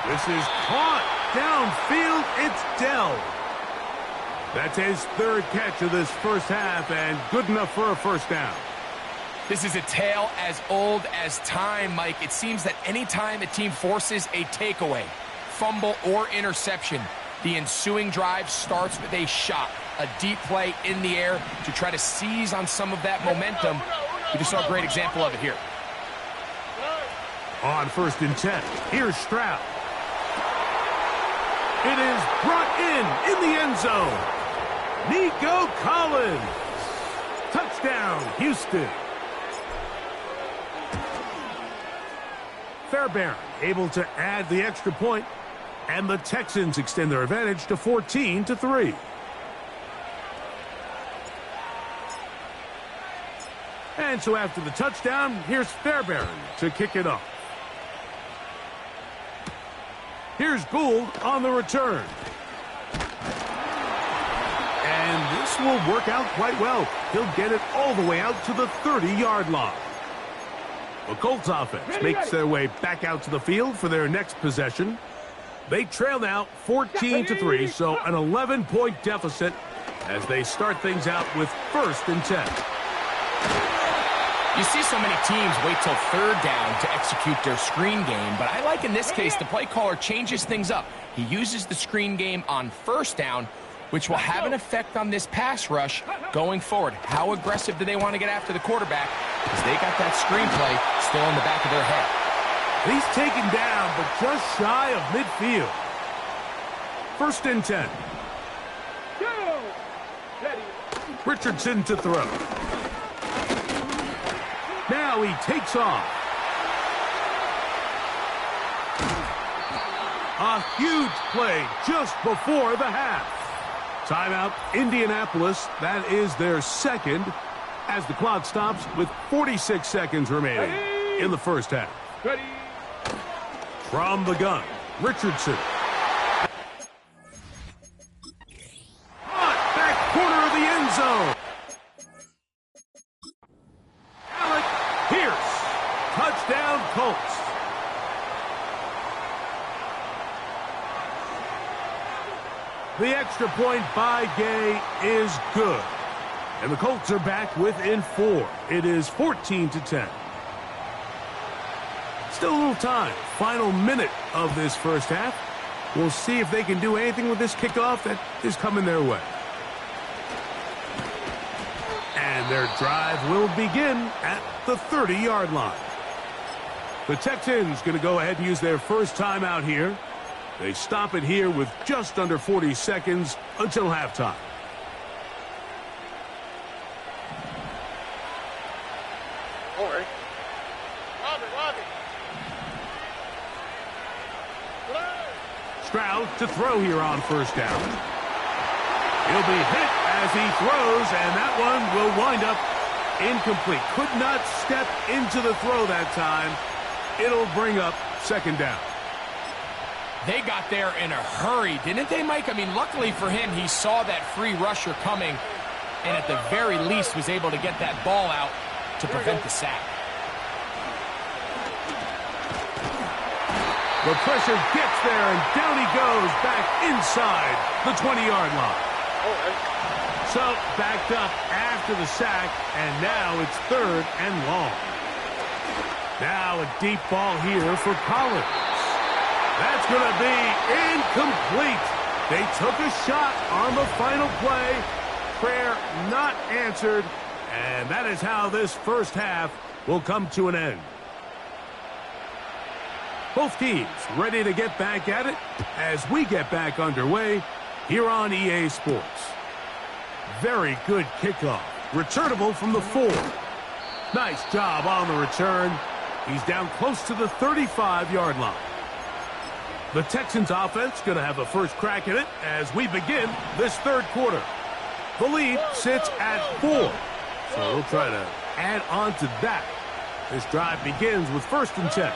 This is caught. Downfield, it's Dell. That's his 3rd catch of this 1st half and good enough for a 1st down. This is a tale as old as time, Mike. It seems that any time a team forces a takeaway, fumble, or interception, the ensuing drive starts with a shot, a deep play in the air to try to seize on some of that momentum. We just saw a great example of it here. On 1st and 10, here's Stroud. It is brought in the end zone. Nico Collins. Touchdown, Houston. Fairbairn able to add the extra point, and the Texans extend their advantage to 14-3. And so after the touchdown, here's Fairbairn to kick it off. Here's Gould on the return. And this will work out quite well. He'll get it all the way out to the 30-yard line. The Colts offense makes their way back out to the field for their next possession. They trail now 14-3, so an 11-point deficit as they start things out with 1st and 10. You see so many teams wait till 3rd down to execute their screen game, but I like in this case the play caller changes things up. He uses the screen game on 1st down, which will have an effect on this pass rush going forward. How aggressive do they want to get after the quarterback? Because they got that screenplay still in the back of their head. He's taken down, but just shy of midfield. First and 10. Go! Ready. Richardson to throw. Now he takes off. A huge play just before the half. Timeout, Indianapolis. That is their second as the clock stops with 46 seconds remaining in the first half. Ready. From the gun, Richardson. Hot back corner of the end zone. Alec Pierce. Touchdown, Colts. The extra point by Gay is good. And the Colts are back within 4. It is 14-10. Still a little time. Final minute of this first half. We'll see if they can do anything with this kickoff that is coming their way. And their drive will begin at the 30-yard line. The Texans going to go ahead and use their first timeout here. They stop it here with just under 40 seconds until halftime. Stroud to throw here on first down. He'll be hit as he throws, and that one will wind up incomplete. Could not step into the throw that time. It'll bring up second down. They got there in a hurry, didn't they, Mike? I mean, luckily for him, he saw that free rusher coming and at the very least was able to get that ball out to prevent the sack. The pressure gets there, and down he goes back inside the 20-yard line. So, backed up after the sack, and now it's third and long. Now a deep ball here for Collins. That's going to be incomplete. They took a shot on the final play. Prayer not answered, and that is how this first half will come to an end. Both teams ready to get back at it as we get back underway here on EA Sports. Very good kickoff. Returnable from the 4. Nice job on the return. He's down close to the 35-yard line. The Texans offense going to have a first crack at it as we begin this third quarter. The lead sits at 4. So we'll try to add on to that. This drive begins with first and 10.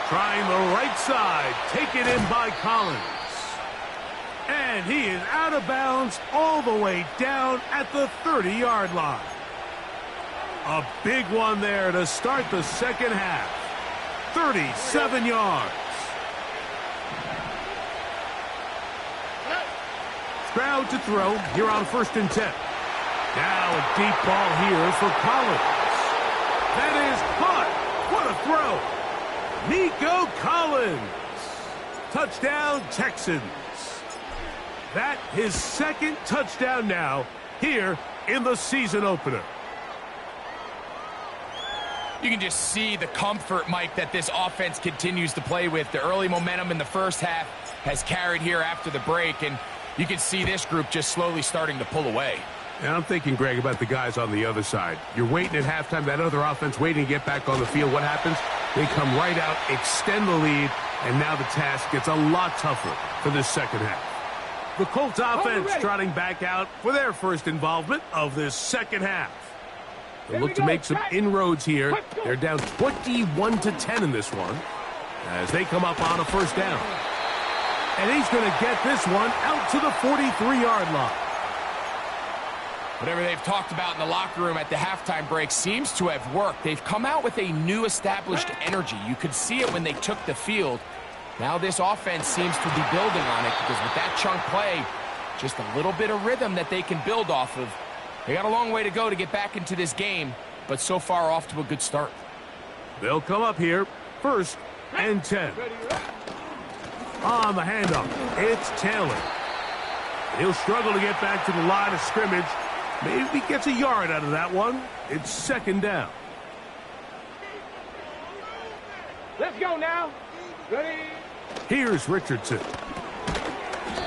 Trying the right side. Taken in by Collins. And he is out of bounds all the way down at the 30-yard line. A big one there to start the second half. 37 yards. Stroud to throw here on first and 10. Now a deep ball here for Collins. That is caught. What a throw. Nico Collins. Touchdown, Texans. That his second touchdown now here in the season opener. You can just see the comfort, Mike, that this offense continues to play with. The early momentum in the first half has carried here after the break, and you can see this group just slowly starting to pull away. And I'm thinking, Greg, about the guys on the other side. You're waiting at halftime, that other offense waiting to get back on the field. What happens? They come right out, extend the lead, and now the task gets a lot tougher for this second half. The Colts offense trotting back out for their first involvement of this second half. They look to make some inroads here. They're down 21-10 in this one as they come up on a first down. And he's going to get this one out to the 43-yard line. Whatever they've talked about in the locker room at the halftime break seems to have worked. They've come out with a new established energy. You could see it when they took the field. Now this offense seems to be building on it because with that chunk play, just a little bit of rhythm that they can build off of. They got a long way to go to get back into this game, but so far off to a good start. They'll come up here first and 10. On the handoff, it's Taylor. He'll struggle to get back to the line of scrimmage. Maybe he gets a yard out of that one. It's second down. Let's go now. Ready? Here's Richardson.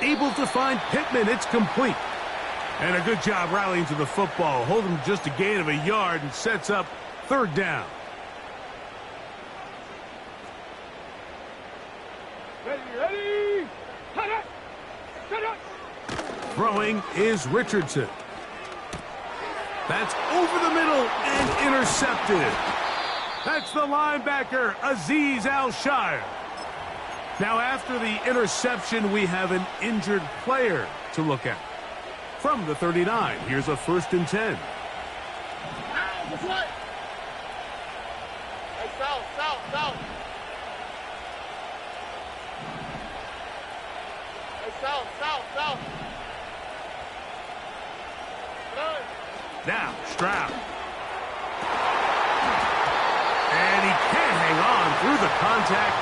Able to find Pittman. It's complete. And a good job rallying to the football. Holding just a gain of a yard and sets up third down. Ready? Cut it! Cut it! Throwing is Richardson. That's over the middle and intercepted. That's the linebacker, Azeez Al-Shire. Now, after the interception, we have an injured player to look at. From the 39, here's a 1st and 10. Now, Stroud. And he can't hang on through the contact.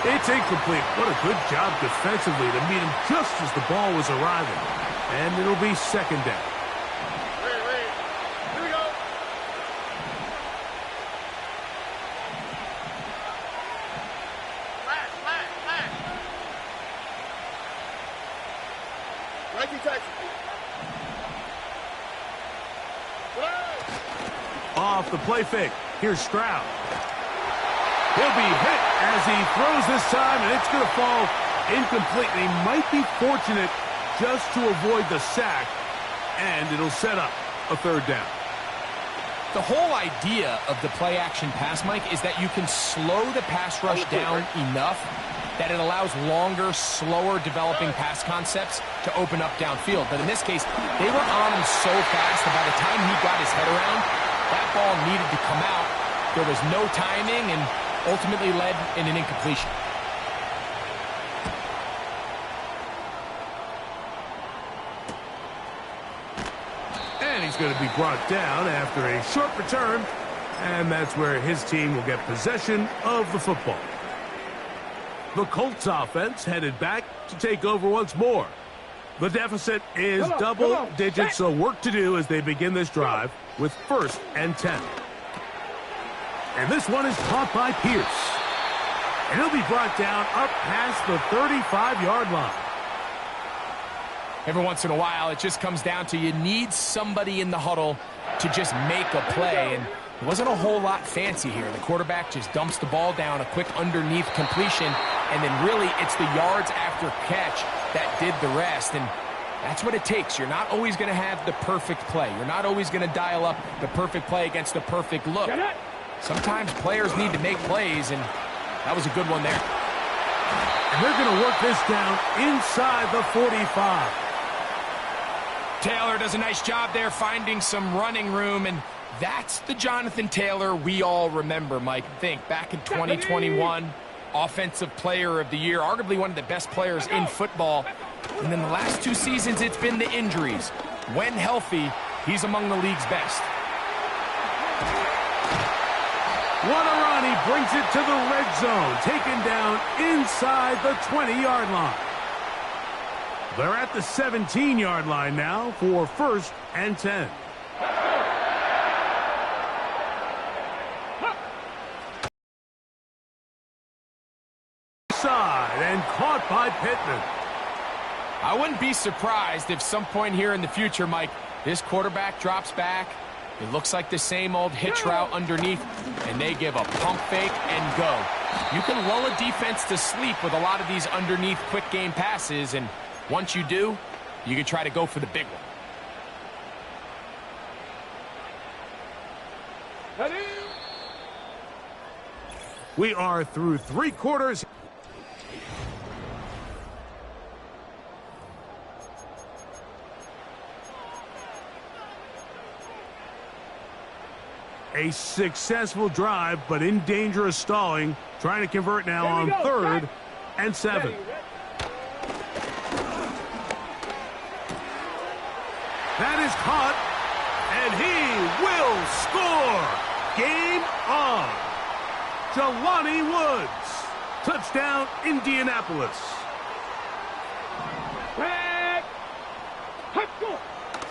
It's incomplete. What a good job defensively to meet him just as the ball was arriving. And it'll be 2nd down. Here we go. Flash. Nike Texans. Off the play fake. Here's Stroud. He'll be hit as he throws this time, and it's going to fall incomplete. He might be fortunate just to avoid the sack, and it'll set up a 3rd down. The whole idea of the play-action pass, Mike, is that you can slow the pass rush down enough that it allows longer, slower developing pass concepts to open up downfield. But in this case, they were on him so fast that by the time he got his head around, that ball needed to come out. There was no timing and ultimately led in an incompletion. And he's going to be brought down after a short return, and that's where his team will get possession of the football. The Colts offense headed back to take over once more. The deficit is double digits, so work to do as they begin this drive with 1st and 10. And this one is caught by Pierce. And he'll be brought down up past the 35-yard line. Every once in a while, it just comes down to you need somebody in the huddle to just make a play. And it wasn't a whole lot fancy here. The quarterback just dumps the ball down, a quick underneath completion, and then really it's the yards after catch that did the rest. And that's what it takes. You're not always going to have the perfect play. You're not always going to dial up the perfect play against the perfect look. Sometimes players need to make plays, and that was a good one there. And they're going to work this down inside the 45. Taylor does a nice job there finding some running room, and that's the Jonathan Taylor we all remember, Mike. Think back in 2021, Offensive Player of the Year, arguably one of the best players in football. And then the last 2 seasons, it's been the injuries. When healthy, he's among the league's best. What a run. He brings it to the red zone, taken down inside the 20-yard line. They're at the 17-yard line now for 1st and 10. Side and caught by Pittman. I wouldn't be surprised if some point here in the future, Mike, this quarterback drops back. It looks like the same old hitch route underneath, and they give a pump fake and go. You can lull a defense to sleep with a lot of these underneath quick game passes, and once you do, you can try to go for the big one. We are through 3 quarters. A successful drive, but in danger of stalling. Trying to convert now on 3rd and 7. That is caught, and he will score. Game on. Jelani Woods. Touchdown, Indianapolis.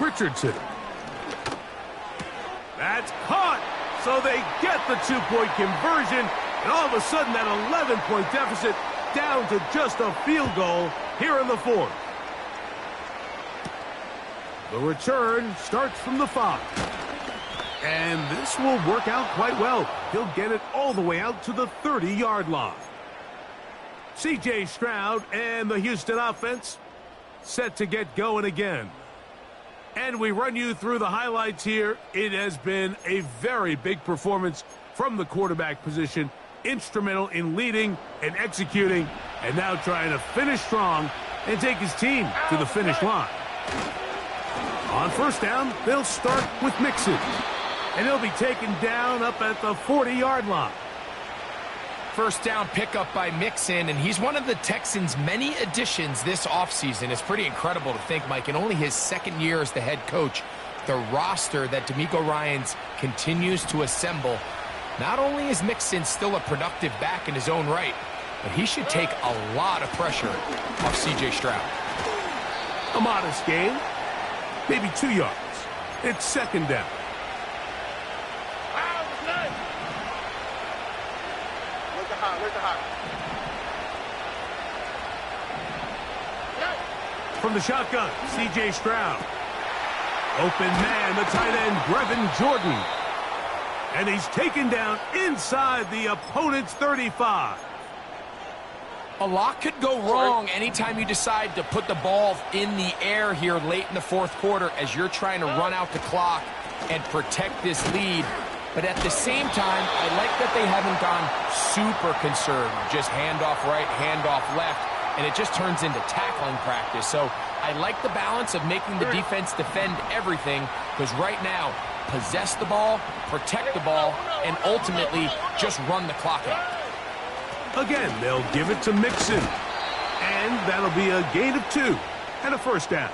Richardson. That's caught. So they get the 2-point conversion, And all of a sudden, that 11-point deficit down to just a field goal here in the fourth. The return starts from the 5. And this will work out quite well. He'll get it all the way out to the 30-yard line. C.J. Stroud and the Houston offense set to get going again. And we run you through the highlights here. It has been a very big performance from the quarterback position. Instrumental in leading and executing, and now trying to finish strong and take his team to the finish line. On first down, they'll start with Mixon, and he'll be taken down up at the 40-yard line. First down pickup by Mixon, and he's one of the Texans' many additions this offseason. It's pretty incredible to think, Mike, in only his second year as the head coach, the roster that DeMeco Ryans continues to assemble. Not only is Mixon still a productive back in his own right, but he should take a lot of pressure off C.J. Stroud. A modest gain, maybe 2 yards. It's second down. From the shotgun, C.J. Stroud. Open man, the tight end, Brevin Jordan. And he's taken down inside the opponent's 35. A lot could go wrong anytime you decide to put the ball in the air here late in the fourth quarter as you're trying to run out the clock and protect this lead. But at the same time, I like that they haven't gone super conserved. Just handoff right, handoff left, and it just turns into tackling practice. So I like the balance of making the defense defend everything, because right now, possess the ball, protect the ball, and ultimately just run the clock out. Again, they'll give it to Mixon. And that'll be a gain of 2 and a first down.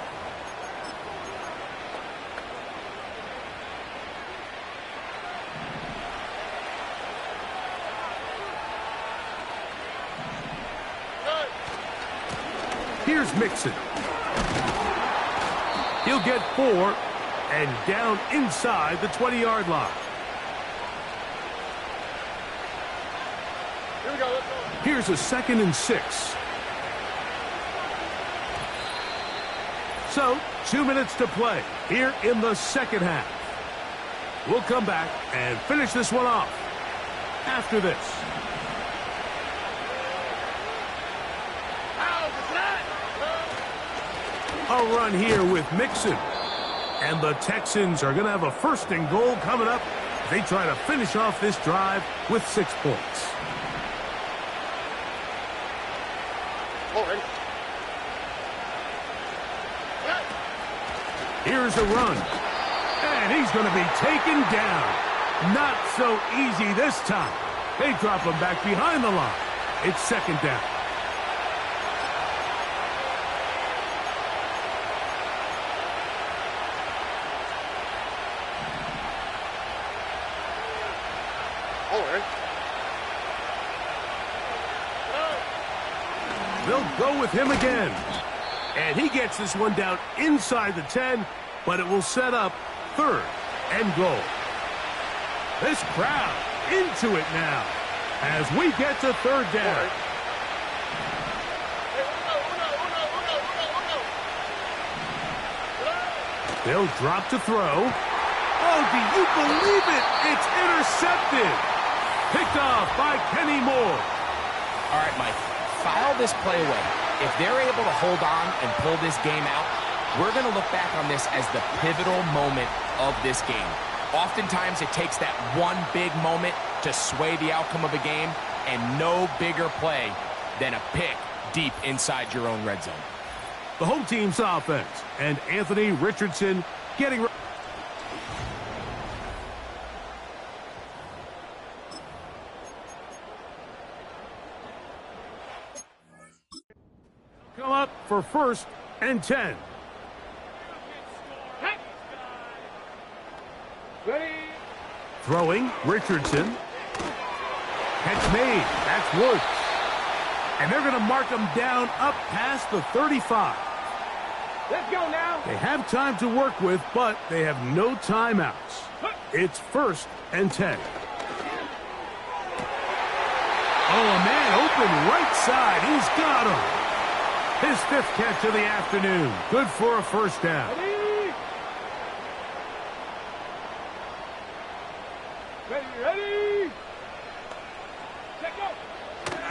Here's Mixon. He'll get 4 and down inside the 20-yard line. Here we go, let's go. Here's a 2nd and 6. So, 2 minutes to play here in the second half. We'll come back and finish this one off after this. A run here with Mixon. And the Texans are going to have a 1st and goal coming up. They try to finish off this drive with 6 points. Here's a run. And he's going to be taken down. Not so easy this time. They drop him back behind the line. It's second down. They'll go with him again. And he gets this one down inside the 10, but it will set up 3rd and goal. This crowd into it now as we get to 3rd down. They'll drop to throw. Oh, do you believe it? It's intercepted. Picked off by Kenny Moore. All right, Mike, file this play away. If they're able to hold on and pull this game out, we're going to look back on this as the pivotal moment of this game. Oftentimes, it takes that one big moment to sway the outcome of a game, and no bigger play than a pick deep inside your own red zone. The home team's offense, and Anthony Richardson getting... Come up for 1st and 10. Ready? Throwing, Richardson. Catch made. That's Woods. And they're going to mark him down up past the 35. Let's go now. They have time to work with, but they have no timeouts. It's 1st and 10. Oh, a man open right side. He's got him. His 5th catch of the afternoon. Good for a first down. Ready.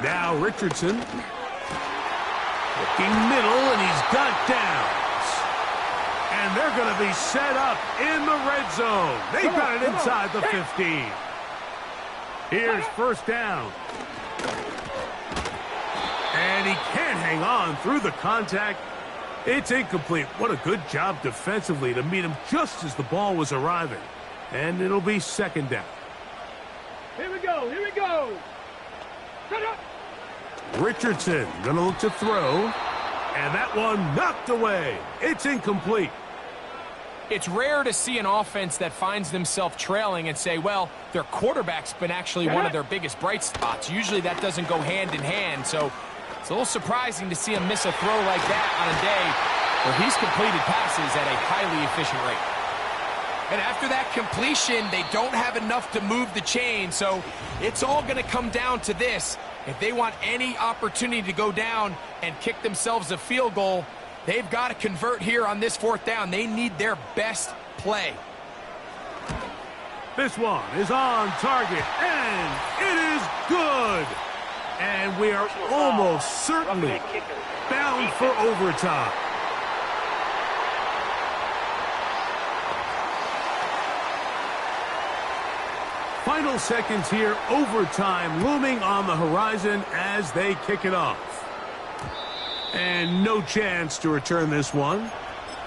Now Richardson. Looking middle, and he's got downs. And they're going to be set up in the red zone. They've got it inside the 15. Here's first down. And he can't hang on through the contact. It's incomplete. What a good job defensively to meet him just as the ball was arriving. And it'll be second down. Here we go. Richardson going to look to throw. And that one knocked away. It's incomplete. It's rare to see an offense that finds themselves trailing and say, well, their quarterback's been actually one of their biggest bright spots. Usually that doesn't go hand in hand, so it's a little surprising to see him miss a throw like that on a day where he's completed passes at a highly efficient rate. And after that completion, they don't have enough to move the chain, so it's all going to come down to this. If they want any opportunity to go down and kick themselves a field goal, they've got to convert here on this 4th down. They need their best play. This one is on target, and it is good. And we are almost certainly bound for overtime. Final seconds here, overtime looming on the horizon as they kick it off. And no chance to return this one.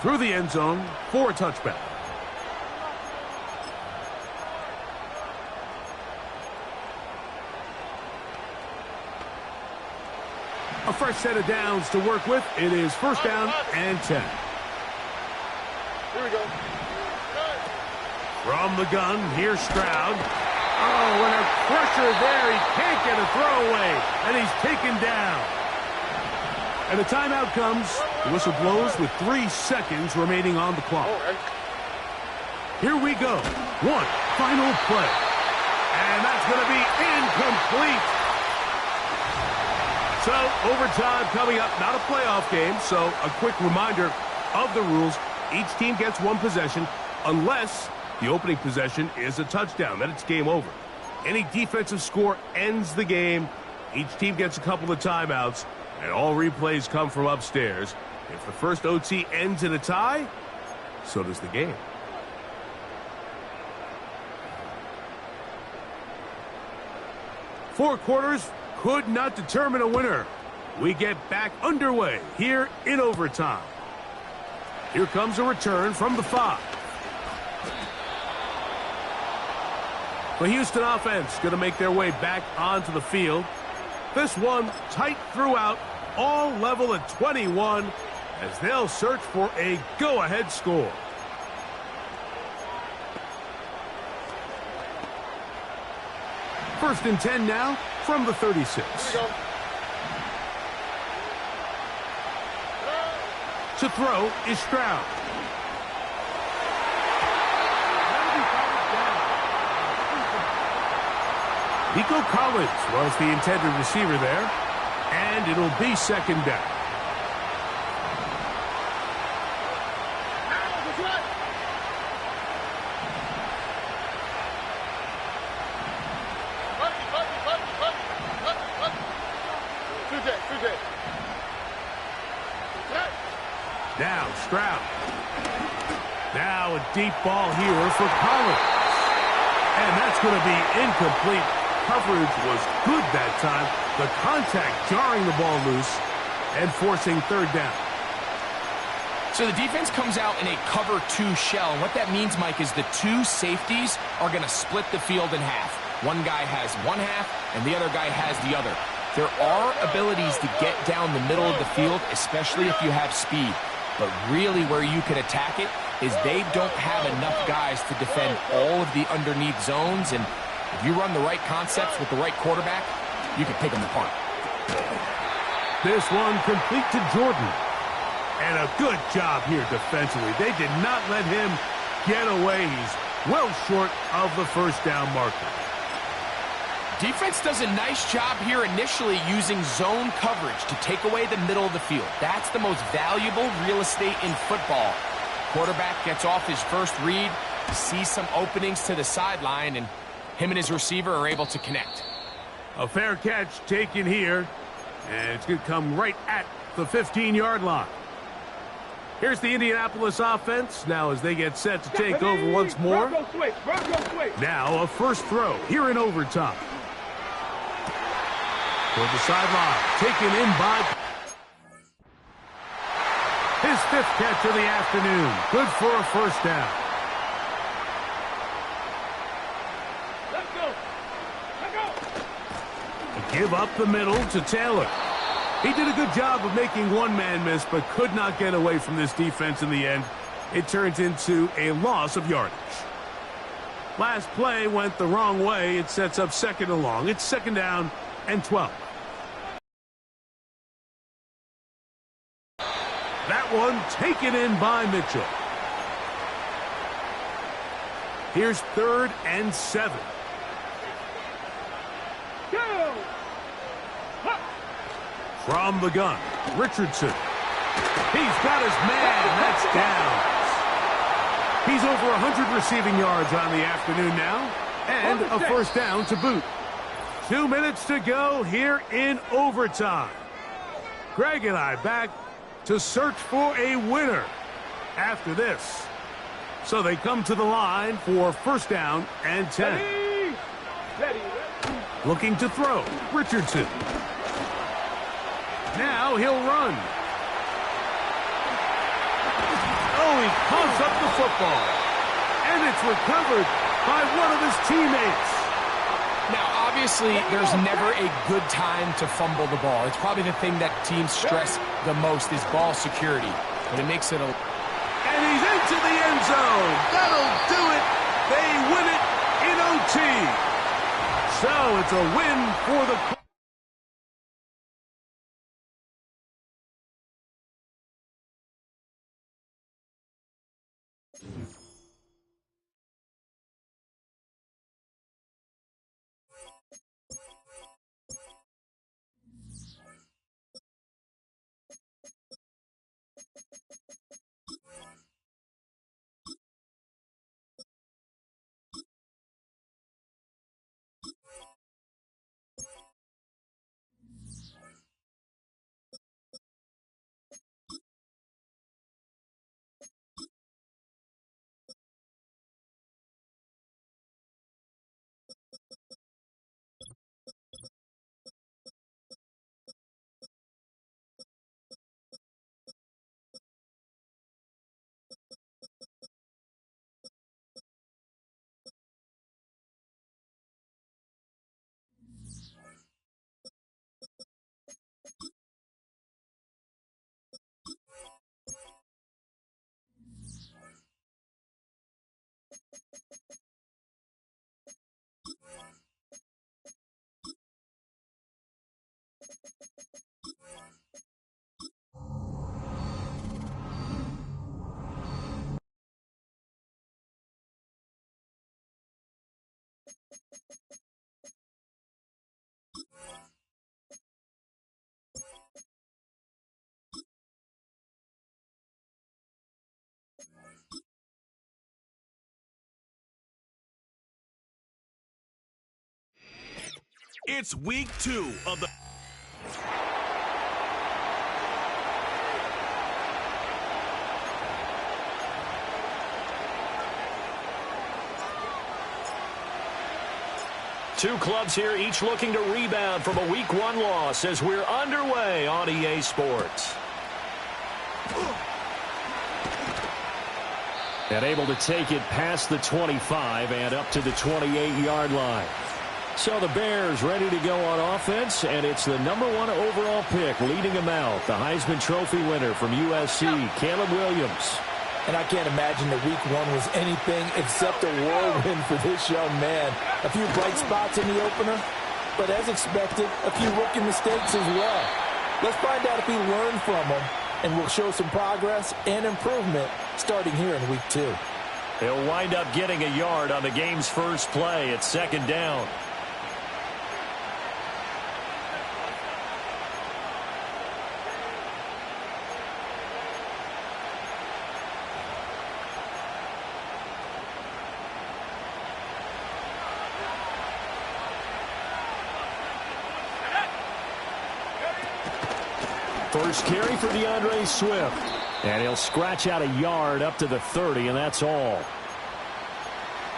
Through the end zone for a touchback. A fresh set of downs to work with. It is first down and 10. Here we go. From the gun, here's Stroud. Oh, and a pressure there. He can't get a throwaway, and he's taken down. And the timeout comes. The whistle blows with 3 seconds remaining on the clock. Here we go. One final play. And that's going to be incomplete. So, overtime coming up. Not a playoff game, so a quick reminder of the rules. Each team gets 1 possession unless the opening possession is a touchdown. Then it's game over. Any defensive score ends the game. Each team gets a couple of timeouts, and all replays come from upstairs. If the first OT ends in a tie, so does the game. Four quarters could not determine a winner. We get back underway here in overtime. Here comes a return from the 5. The Houston offense going to make their way back onto the field. This one tight throughout, all level at 21 as they'll search for a go-ahead score. First and 10 now from the 36. To throw is Stroud. Nico Collins was the intended receiver there, and it'll be second down. Now Stroud. Now a deep ball here for Collins. And that's going to be incomplete. Coverage was good that time. The contact jarring the ball loose and forcing third down. So the defense comes out in a cover 2 shell. And what that means, Mike, is the 2 safeties are going to split the field in half. One guy has one half, and the other guy has the other. There are abilities to get down the middle of the field, especially if you have speed. But really where you can attack it is they don't have enough guys to defend all of the underneath zones. And if you run the right concepts with the right quarterback, you can pick them apart. This one complete to Jordan. And a good job here defensively. They did not let him get away. He's well short of the first down marker. Defense does a nice job here initially using zone coverage to take away the middle of the field. That's the most valuable real estate in football. Quarterback gets off his first read, sees some openings to the sideline, and him and his receiver are able to connect. A fair catch taken here, and it's going to come right at the 15-yard line. Here's the Indianapolis offense now as they get set to take over once more. Now a first throw here in overtime. Toward the sideline, taken in by his 5th catch of the afternoon. Good for a first down. Let's go. Give up the middle to Taylor. He did a good job of making one man miss, but could not get away from this defense in the end. It turns into a loss of yardage. Last play went the wrong way. It sets up 2nd and long. It's 2nd down and 12. That one taken in by Mitchell. Here's 3rd and 7. Go. From the gun, Richardson. He's got his man. That's down. He's over 100 receiving yards on the afternoon now, and a first down to boot. 2 minutes to go here in overtime. Greg and I back to search for a winner after this. So they come to the line for first down and 10. Ready. Looking to throw, Richardson. Now he'll run. Oh, he pumps up the football. And it's recovered by one of his teammates. Now, obviously, there's never a good time to fumble the ball. It's probably the thing that teams stress the most is ball security. And it makes it a... And he's into the end zone. That'll do it. They win it in OT. So it's a win for the... It's week 2 of the... Two clubs here, each looking to rebound from a Week 1 loss as we're underway on EA Sports. And able to take it past the 25 and up to the 28-yard line. So the Bears ready to go on offense, and it's the #1 overall pick leading them out, the Heisman Trophy winner from USC, Caleb Williams. And I can't imagine that Week 1 was anything except a whirlwind for this young man. A few bright spots in the opener, but as expected, a few rookie mistakes as well. Let's find out if he learned from them, and we'll show some progress and improvement starting here in Week 2. He'll wind up getting a yard on the game's first play at 2nd down. First carry for DeAndre Swift. And he'll scratch out a yard up to the 30, and that's all.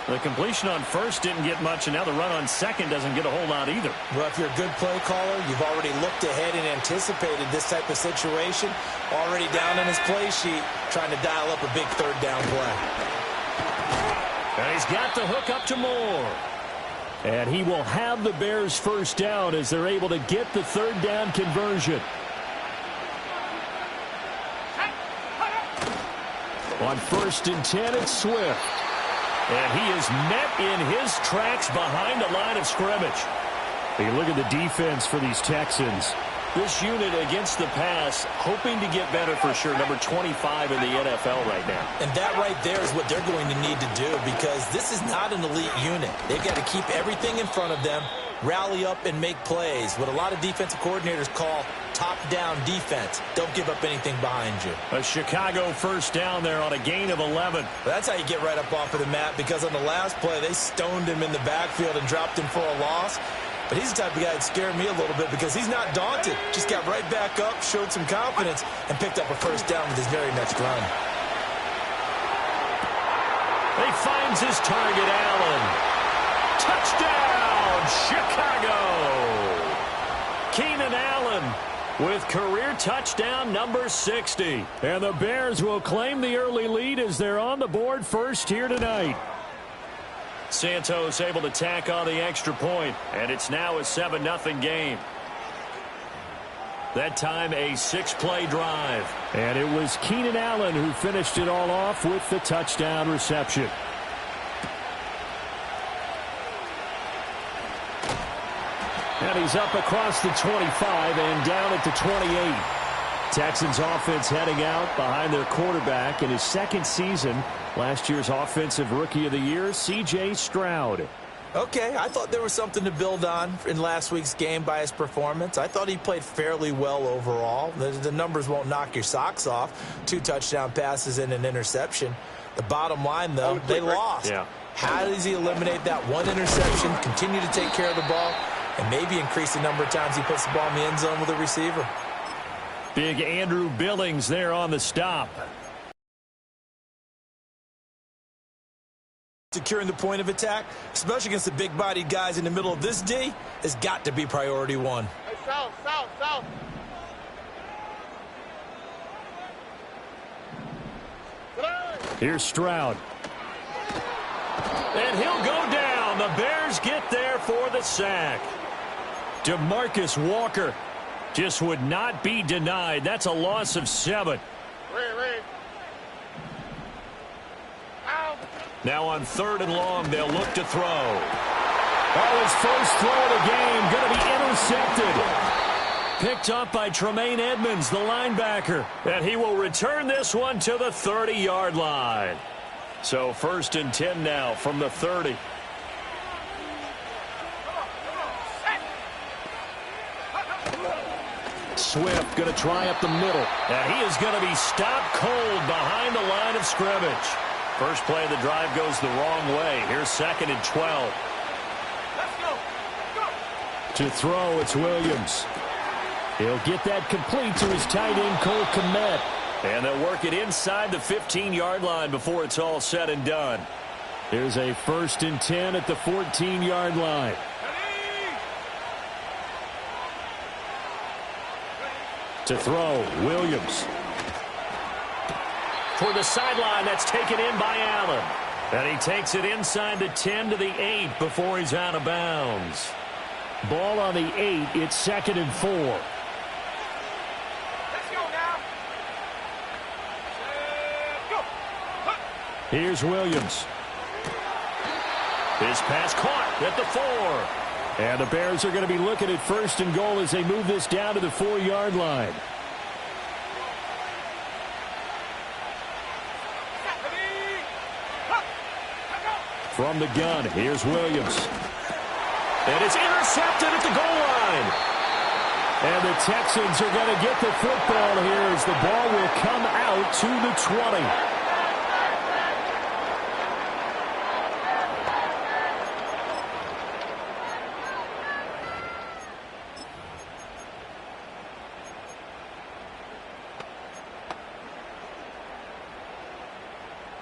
The completion on first didn't get much, and now the run on second doesn't get a whole lot either. Well, if you're a good play caller, you've already looked ahead and anticipated this type of situation. Already down in his play sheet, trying to dial up a big third down play. And he's got the hook up to Moore. And he will have the Bears first down as they're able to get the third down conversion. On 1st and 10, it's Swift. And he is met in his tracks behind the line of scrimmage. Hey, look at the defense for these Texans. This unit against the pass, hoping to get better for sure. Number 25 in the NFL right now. And that right there is what they're going to need to do, because this is not an elite unit. They've got to keep everything in front of them, rally up and make plays. What a lot of defensive coordinators call top-down defense. Don't give up anything behind you. A Chicago first down there on a gain of 11. That's how you get right up off of the mat, because on the last play, they stoned him in the backfield and dropped him for a loss. But he's the type of guy that scared me a little bit because he's not daunted. Just got right back up, showed some confidence, and picked up a first down with his very next run. He finds his target, Allen. Touchdown, Chicago! Keenan Allen with career touchdown number 60. And the Bears will claim the early lead as they're on the board first here tonight. Santos able to tack on the extra point, and it's now a 7-0 game. That time a 6-play drive. And it was Keenan Allen who finished it all off with the touchdown reception. And he's up across the 25 and down at the 28. Texans offense heading out behind their quarterback in his second season. Last year's Offensive Rookie of the Year, C.J. Stroud. Okay, I thought there was something to build on in last week's game by his performance. I thought he played fairly well overall. The numbers won't knock your socks off. 2 touchdown passes and an interception. The bottom line, though, they lost. Yeah. How does he eliminate that one interception, continue to take care of the ball, and maybe increase the number of times he puts the ball in the end zone with a receiver? Big Andrew Billings there on the stop. Securing the point of attack, especially against the big-bodied guys in the middle of this D, has got to be priority one. Hey, south. Here's Stroud. And he'll go down. The Bears get there for the sack. DeMarcus Walker just would not be denied. That's a loss of 7. Now on 3rd and long, they'll look to throw. Oh, his first throw of the game going to be intercepted. Picked up by Tremaine Edmonds, the linebacker. And he will return this one to the 30-yard line. So 1st and 10 now from the 30. Swift going to try up the middle. And he is going to be stopped cold behind the line of scrimmage. First play of the drive goes the wrong way. Here's 2nd and 12. Let's go. To throw, it's Williams. He'll get that complete to his tight end, Cole Kmet. And they'll work it inside the 15-yard line before it's all said and done. Here's a 1st and 10 at the 14-yard line. To throw, Williams. Toward the sideline, that's taken in by Allen. And he takes it inside the 10 to the 8 before he's out of bounds. Ball on the 8, it's 2nd and 4. Let's go now. Go. Here's Williams. His pass caught at the 4. And the Bears are going to be looking at 1st and goal as they move this down to the 4-yard line. From the gun, here's Williams. And it's intercepted at the goal line. And the Texans are going to get the football here as the ball will come out to the 20.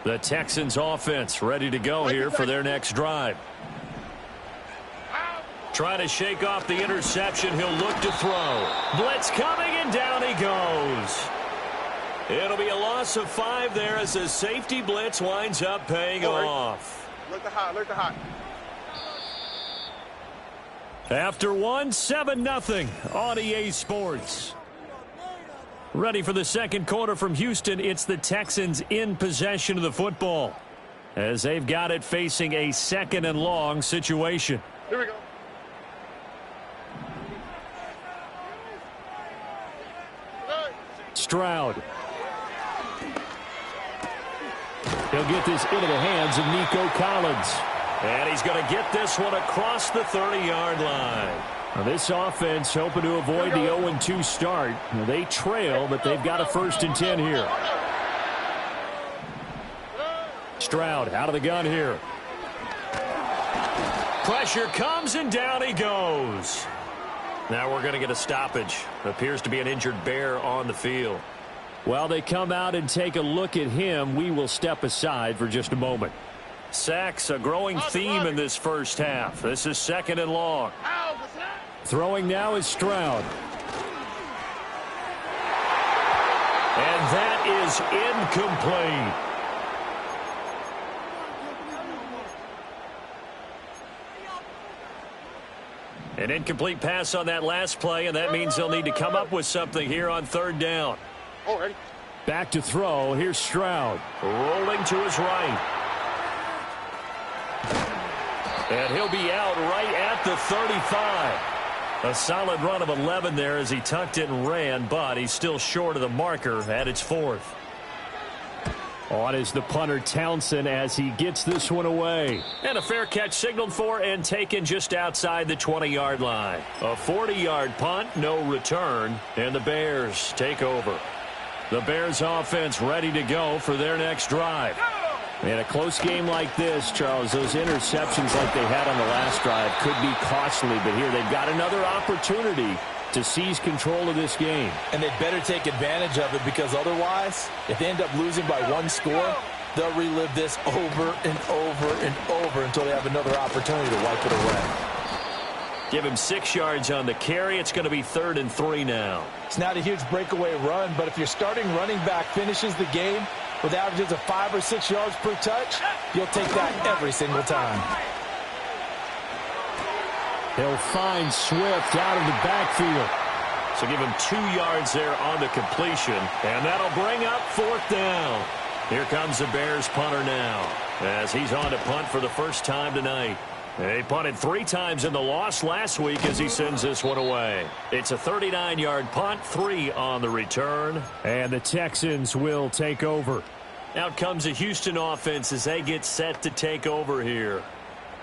The Texans offense ready to go here for their next drive. Trying to shake off the interception. He'll look to throw. Blitz coming, and down he goes. It'll be a loss of 5 there as the safety blitz winds up paying off. Look the hot. After one, 7-0 on EA Sports. Ready for the second quarter from Houston. It's the Texans in possession of the football as they've got it facing a 2nd and long situation. Here we go. Stroud. He'll get this into the hands of Nico Collins. And he's going to get this one across the 30-yard line. Now this offense hoping to avoid the 0-2 start. Now they trail, but they've got a 1st and 10 here. Stroud out of the gun here. Pressure comes, and down he goes. Now we're going to get a stoppage. Appears to be an injured Bear on the field. While they come out and take a look at him, we will step aside for just a moment. Sacks, a growing theme in this first half. This is 2nd and long. Throwing now is Stroud. And that is incomplete. An incomplete pass on that last play, and that means they'll need to come up with something here on 3rd down. Back to throw. Here's Stroud. Rolling to his right. And he'll be out right at the 35. A solid run of 11 there as he tucked it and ran, but he's still short of the marker at its 4th. On is the punter Townsend as he gets this one away. And a fair catch signaled for and taken just outside the 20-yard line. A 40-yard punt, no return, and the Bears take over. The Bears offense ready to go for their next drive. In a close game like this, Charles, those interceptions like they had on the last drive could be costly, but here they've got another opportunity to seize control of this game. And they'd better take advantage of it, because otherwise, if they end up losing by 1 score, they'll relive this over and over and over until they have another opportunity to wipe it away. Give him 6 yards on the carry. It's going to be 3rd and 3 now. It's not a huge breakaway run, but if your starting running back finishes the game with averages of 5 or 6 yards per touch, you'll take that every single time. He'll find Swift out of the backfield. So give him 2 yards there on the completion, and that'll bring up 4th down. Here comes the Bears punter now as he's on to punt for the first time tonight. He punted 3 times in the loss last week as he sends this one away. It's a 39-yard punt, 3 on the return. And the Texans will take over. Out comes the Houston offense as they get set to take over here.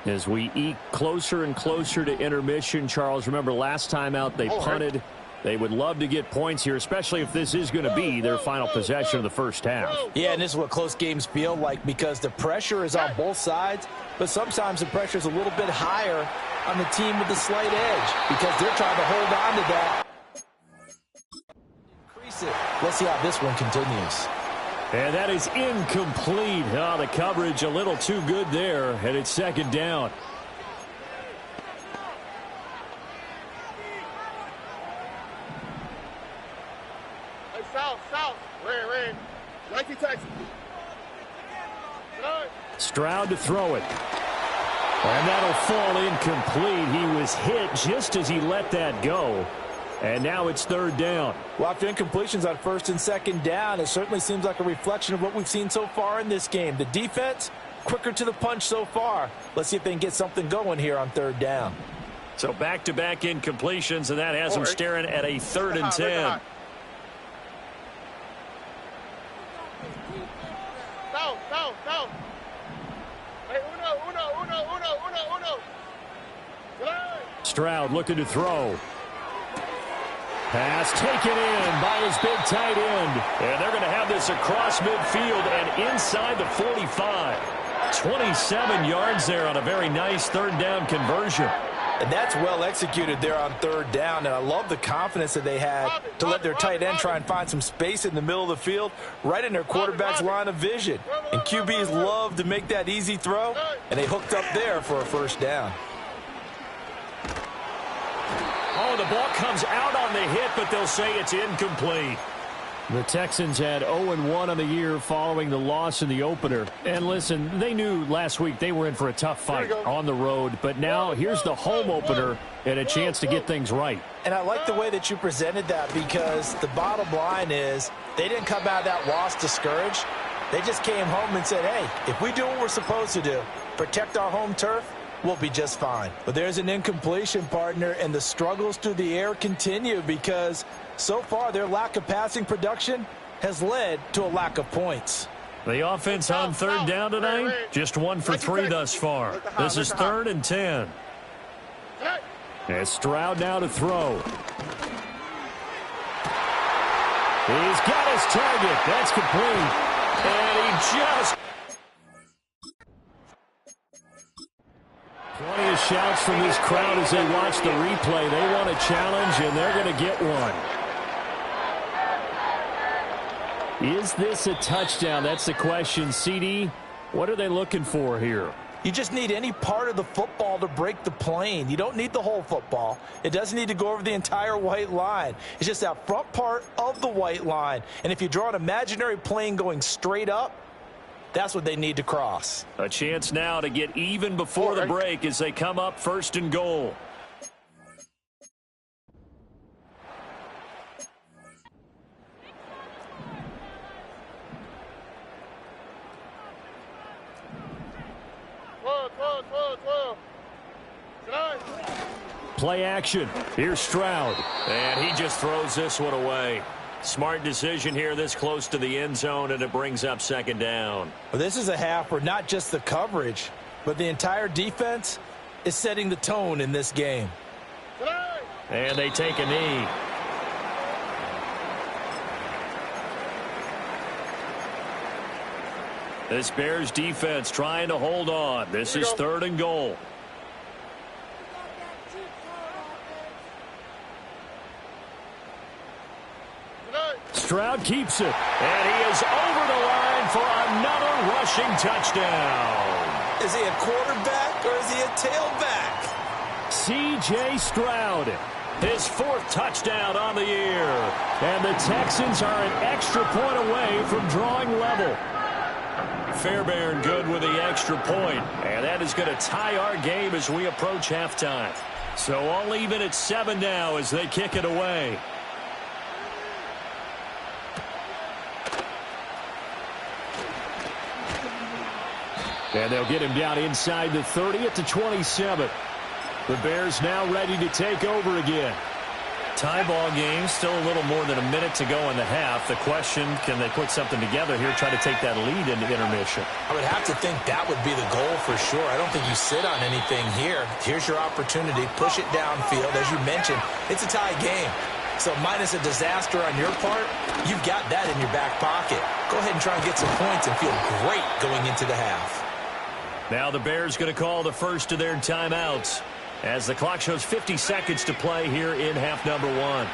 As we eke closer and closer to intermission, Charles, remember last time out they punted. They would love to get points here, especially if this is going to be their final possession of the first half. Yeah, and this is what close games feel like, because the pressure is on both sides, but sometimes the pressure is a little bit higher on the team with the slight edge because they're trying to hold on to that. Increase it. Let's see how this one continues. And that is incomplete. Oh, the coverage a little too good there, and it's 2nd down. South. Red. Nike Texans. Stroud to throw it. And that'll fall incomplete. He was hit just as he let that go. And now it's 3rd down. Well, after incompletions on 1st and 2nd down, it certainly seems like a reflection of what we've seen so far in this game. The defense, quicker to the punch so far. Let's see if they can get something going here on 3rd down. So back-to-back incompletions, and that has them staring at a 3rd and 10. South. Hey, uno. Stroud looking to throw. Pass taken in by his big tight end. And they're going to have this across midfield and inside the 45. 27 yards there on a very nice 3rd down conversion. And that's well executed there on 3rd down. And I love the confidence that they had to let their tight end try and find some space in the middle of the field, right in their quarterback's line of vision. And QBs love to make that easy throw, and they hooked up there for a first down. Oh, the ball comes out on the hit, but they'll say it's incomplete. The Texans had 0-1 on the year following the loss in the opener. And listen, they knew last week they were in for a tough fight on the road. But now here's the home opener and a chance to get things right. And I like the way that you presented that, because the bottom line is they didn't come out of that loss discouraged. They just came home and said, hey, if we do what we're supposed to do, protect our home turf, we'll be just fine. But there's an incompletion, partner, and the struggles through the air continue, because so far their lack of passing production has led to a lack of points. The offense on third down tonight, just 1 for 3 thus far. This is 3rd and 10. And Stroud now to throw. He's got his target. That's complete. And he just... Plenty of shouts from this crowd as they watch the replay. They want a challenge, and they're going to get one. Is this a touchdown? That's the question. CD, what are they looking for here? You just need any part of the football to break the plane. You don't need the whole football. It doesn't need to go over the entire white line. It's just that front part of the white line. And if you draw an imaginary plane going straight up, that's what they need to cross. A chance now to get even before the break as they come up 1st and goal. Play action. Here's Stroud. And he just throws this one away. Smart decision here this close to the end zone, and it brings up 2nd down. Well, this is a half where not just the coverage, but the entire defense is setting the tone in this game. And they take a knee. This Bears defense trying to hold on. This is 3rd and goal. Stroud keeps it. And he is over the line for another rushing touchdown. Is he a quarterback or is he a tailback? C.J. Stroud. His 4th touchdown on the year. And the Texans are an extra point away from drawing level. Fairbairn good with the extra point. And that is going to tie our game as we approach halftime. So all even at 7 now as they kick it away. And they'll get him down inside the 30 at the 27. The Bears now ready to take over again. Tie ball game, still a little more than a minute to go in the half. The question, can they put something together here, try to take that lead into intermission? I would have to think that would be the goal for sure. I don't think you sit on anything here. Here's your opportunity. Push it downfield. As you mentioned, it's a tie game. So minus a disaster on your part, you've got that in your back pocket. Go ahead and try and get some points and feel great going into the half. Now the Bears going to call the first of their timeouts as the clock shows 50 seconds to play here in half number 1.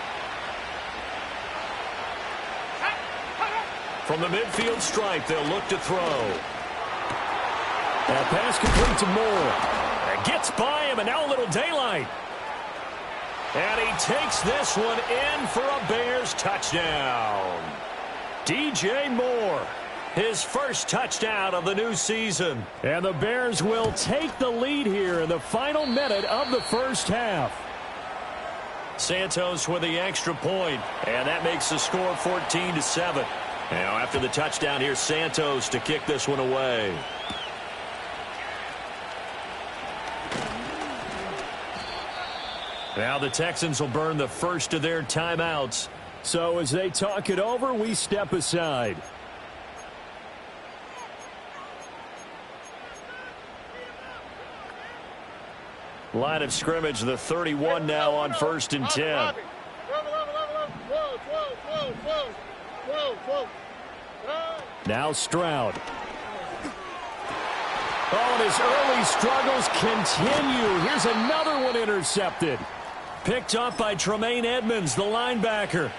From the midfield stripe, they'll look to throw. That pass complete to Moore. And gets by him, and now a little daylight. And he takes this one in for a Bears touchdown. DJ Moore. His first touchdown of the new season. And the Bears will take the lead here in the final minute of the first half. Santos with the extra point, and that makes the score 14-7. Now after the touchdown, here's Santos to kick this one away. Now the Texans will burn the first of their timeouts. So as they talk it over, we step aside. Line of scrimmage, the 31 now on 1st and 10. Now Stroud. Oh, and his early struggles continue. Here's another one intercepted. Picked up by Tremaine Edmonds, the linebacker.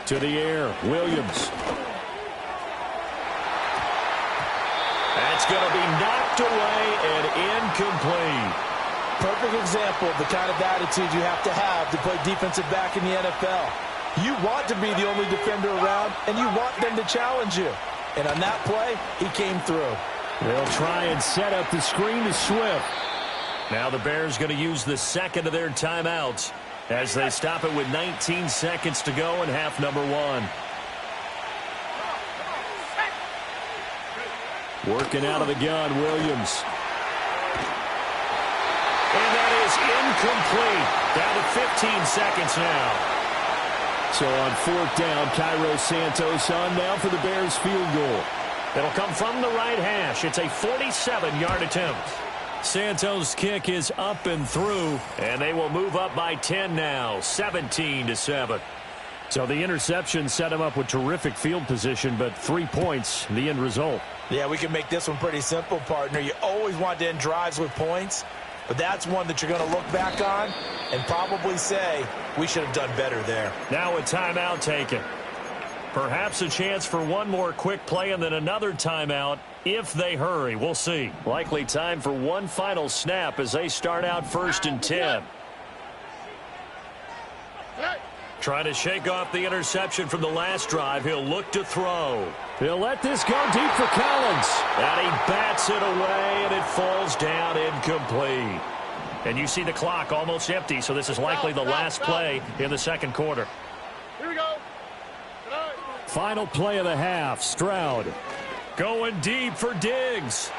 To the air, Williams. That's going to be knocked away and incomplete. Perfect example of the kind of attitude you have to play defensive back in the NFL. You want to be the only defender around, and you want them to challenge you. And on that play, he came through. They'll try and set up the screen to Swift. Now the Bears going to use the second of their timeouts as they stop it with 19 seconds to go in half number 1. Working out of the gun, Williams. And that is incomplete. Down to 15 seconds now. So on 4th down, Cairo Santos on now for the Bears field goal. It'll come from the right hash. It's a 47-yard attempt. Santos' kick is up and through, and they will move up by 10 now, 17-7. So the interception set him up with terrific field position, but 3 points, the end result. Yeah, we can make this one pretty simple, partner. You always want to end drives with points, but that's one that you're going to look back on and probably say, we should have done better there. Now a timeout taken. Perhaps a chance for one more quick play and then another timeout if they hurry. We'll see. Likely time for one final snap as they start out 1st and 10. Trying to shake off the interception from the last drive. He'll look to throw. He'll let this go deep for Collins. And he bats it away, and it falls down incomplete. And you see the clock almost empty, so this is likely the last play in the second quarter. Here we go. Final play of the half. Stroud going deep for Diggs.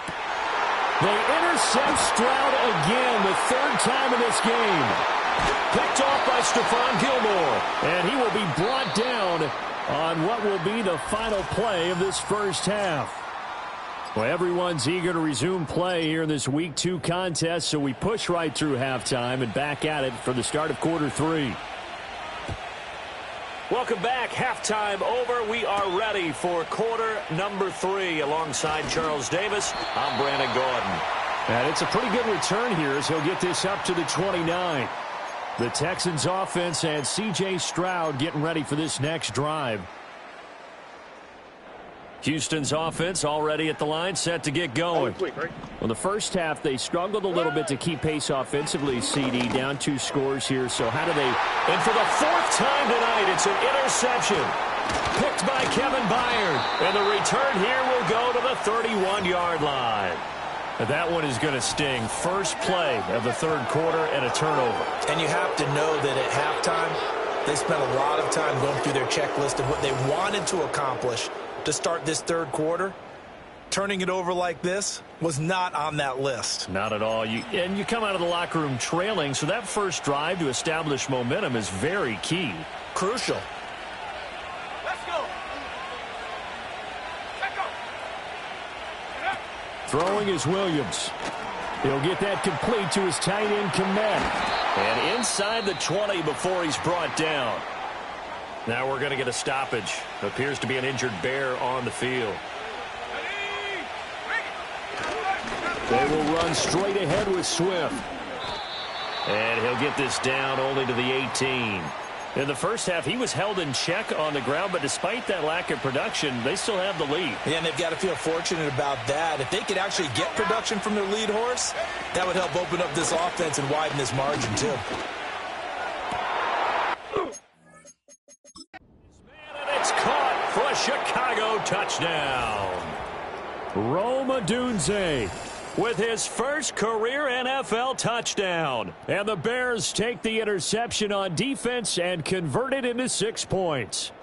They intercept Stroud again, the 3rd time in this game. Picked off by Stephon Gilmore. And he will be brought down on what will be the final play of this first half. Well, everyone's eager to resume play here in this Week 2 contest, so we push right through halftime and back at it for the start of quarter 3. Welcome back. Halftime over. We are ready for quarter number 3 alongside Charles Davis. I'm Brandon Gordon. And it's a pretty good return here as he'll get this up to the 29. The Texans offense and C.J. Stroud getting ready for this next drive. Houston's offense already at the line, set to get going. Well, the first half, they struggled a little bit to keep pace offensively, CD, down 2 scores here. So how do they... And for the 4th time tonight, it's an interception. Picked by Kevin Byard. And the return here will go to the 31-yard line. And that one is going to sting. First play of the 3rd quarter and a turnover. And you have to know that at halftime, they spent a lot of time going through their checklist of what they wanted to accomplish to start this 3rd quarter. Turning it over like this was not on that list. Not at all. And you come out of the locker room trailing, so that first drive to establish momentum is very key. Crucial. Let's go. Let's go. Throwing is Williams. He'll get that complete to his tight end, Kmet. And inside the 20 before he's brought down. Now we're going to get a stoppage. Appears to be an injured Bear on the field. They will run straight ahead with Swift. And he'll get this down only to the 18. In the first half, he was held in check on the ground, but despite that lack of production, they still have the lead. Yeah, and they've got to feel fortunate about that. If they could actually get production from their lead horse, that would help open up this offense and widen this margin, too. For a Chicago touchdown. Rome Odunze with his first career NFL touchdown. And the Bears take the interception on defense and convert it into 6 points.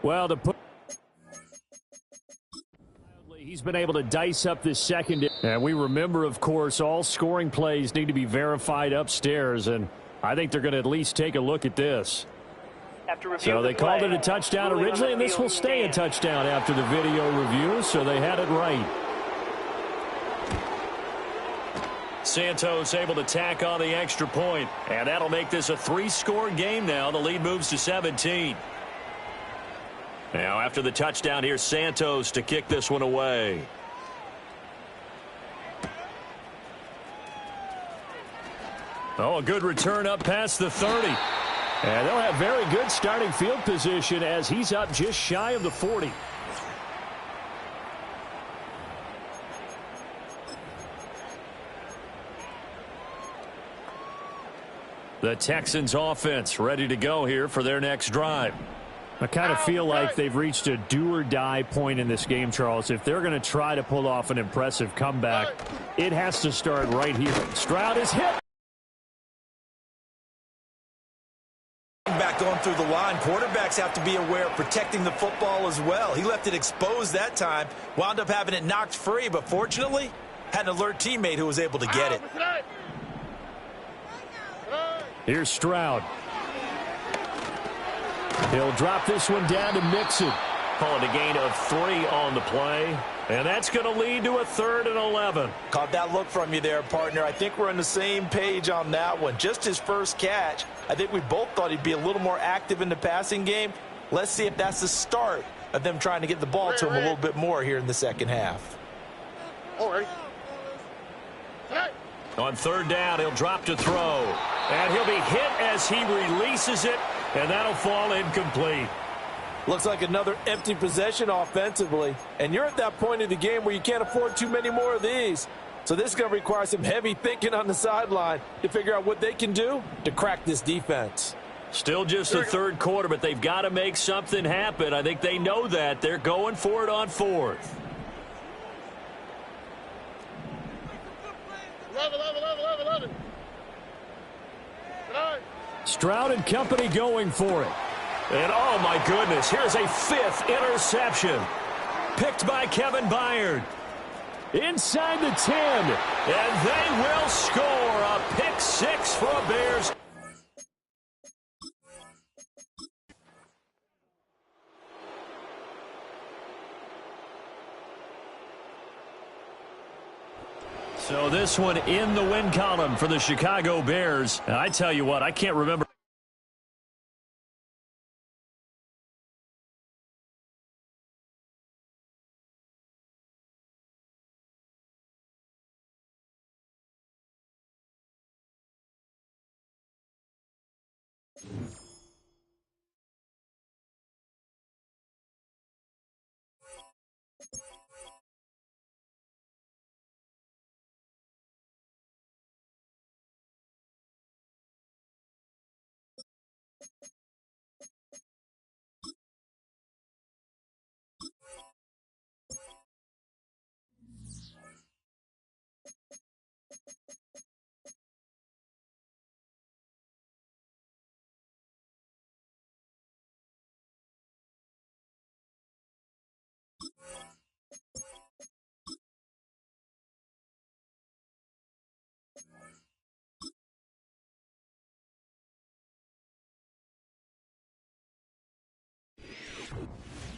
Well, he's been able to dice up this second. And we remember, of course, all scoring plays need to be verified upstairs. And I think they're going to at least take a look at this. So they called it a touchdown originally, and this will stay a touchdown after the video review, so they had it right. Santos able to tack on the extra point, and that'll make this a 3-score game now. The lead moves to 17. Now after the touchdown, here's Santos to kick this one away. Oh, a good return up past the 30. And they'll have very good starting field position as he's up just shy of the 40. The Texans offense ready to go here for their next drive. I kind of feel like they've reached a do-or-die point in this game, Charles. If they're going to try to pull off an impressive comeback, it has to start right here. Stroud is hit. Back going through the line, quarterbacks have to be aware of protecting the football as well. He left it exposed that time, wound up having it knocked free, but fortunately had an alert teammate who was able to get it. Here's Stroud. He'll drop this one down to Mixon. Calling a gain of 3 on the play. And that's going to lead to a 3rd and 11. Caught that look from you there, partner. I think we're on the same page on that one. Just his first catch. I think we both thought he'd be a little more active in the passing game. Let's see if that's the start of them trying to get the ball to him a little bit more here in the second half. On 3rd down, he'll drop to throw. And he'll be hit as he releases it. And that'll fall incomplete. Looks like another empty possession offensively. And you're at that point of the game where you can't afford too many more of these. So this is going to require some heavy thinking on the sideline to figure out what they can do to crack this defense. Still just the 3rd quarter, but they've got to make something happen. I think they know that. They're going for it on 4th. Stroud and company going for it. And oh my goodness, here's a 5th interception. Picked by Kevin Byard. Inside the 10. And they will score a pick 6 for the Bears. So this one in the win column for the Chicago Bears. And I tell you what, I can't remember.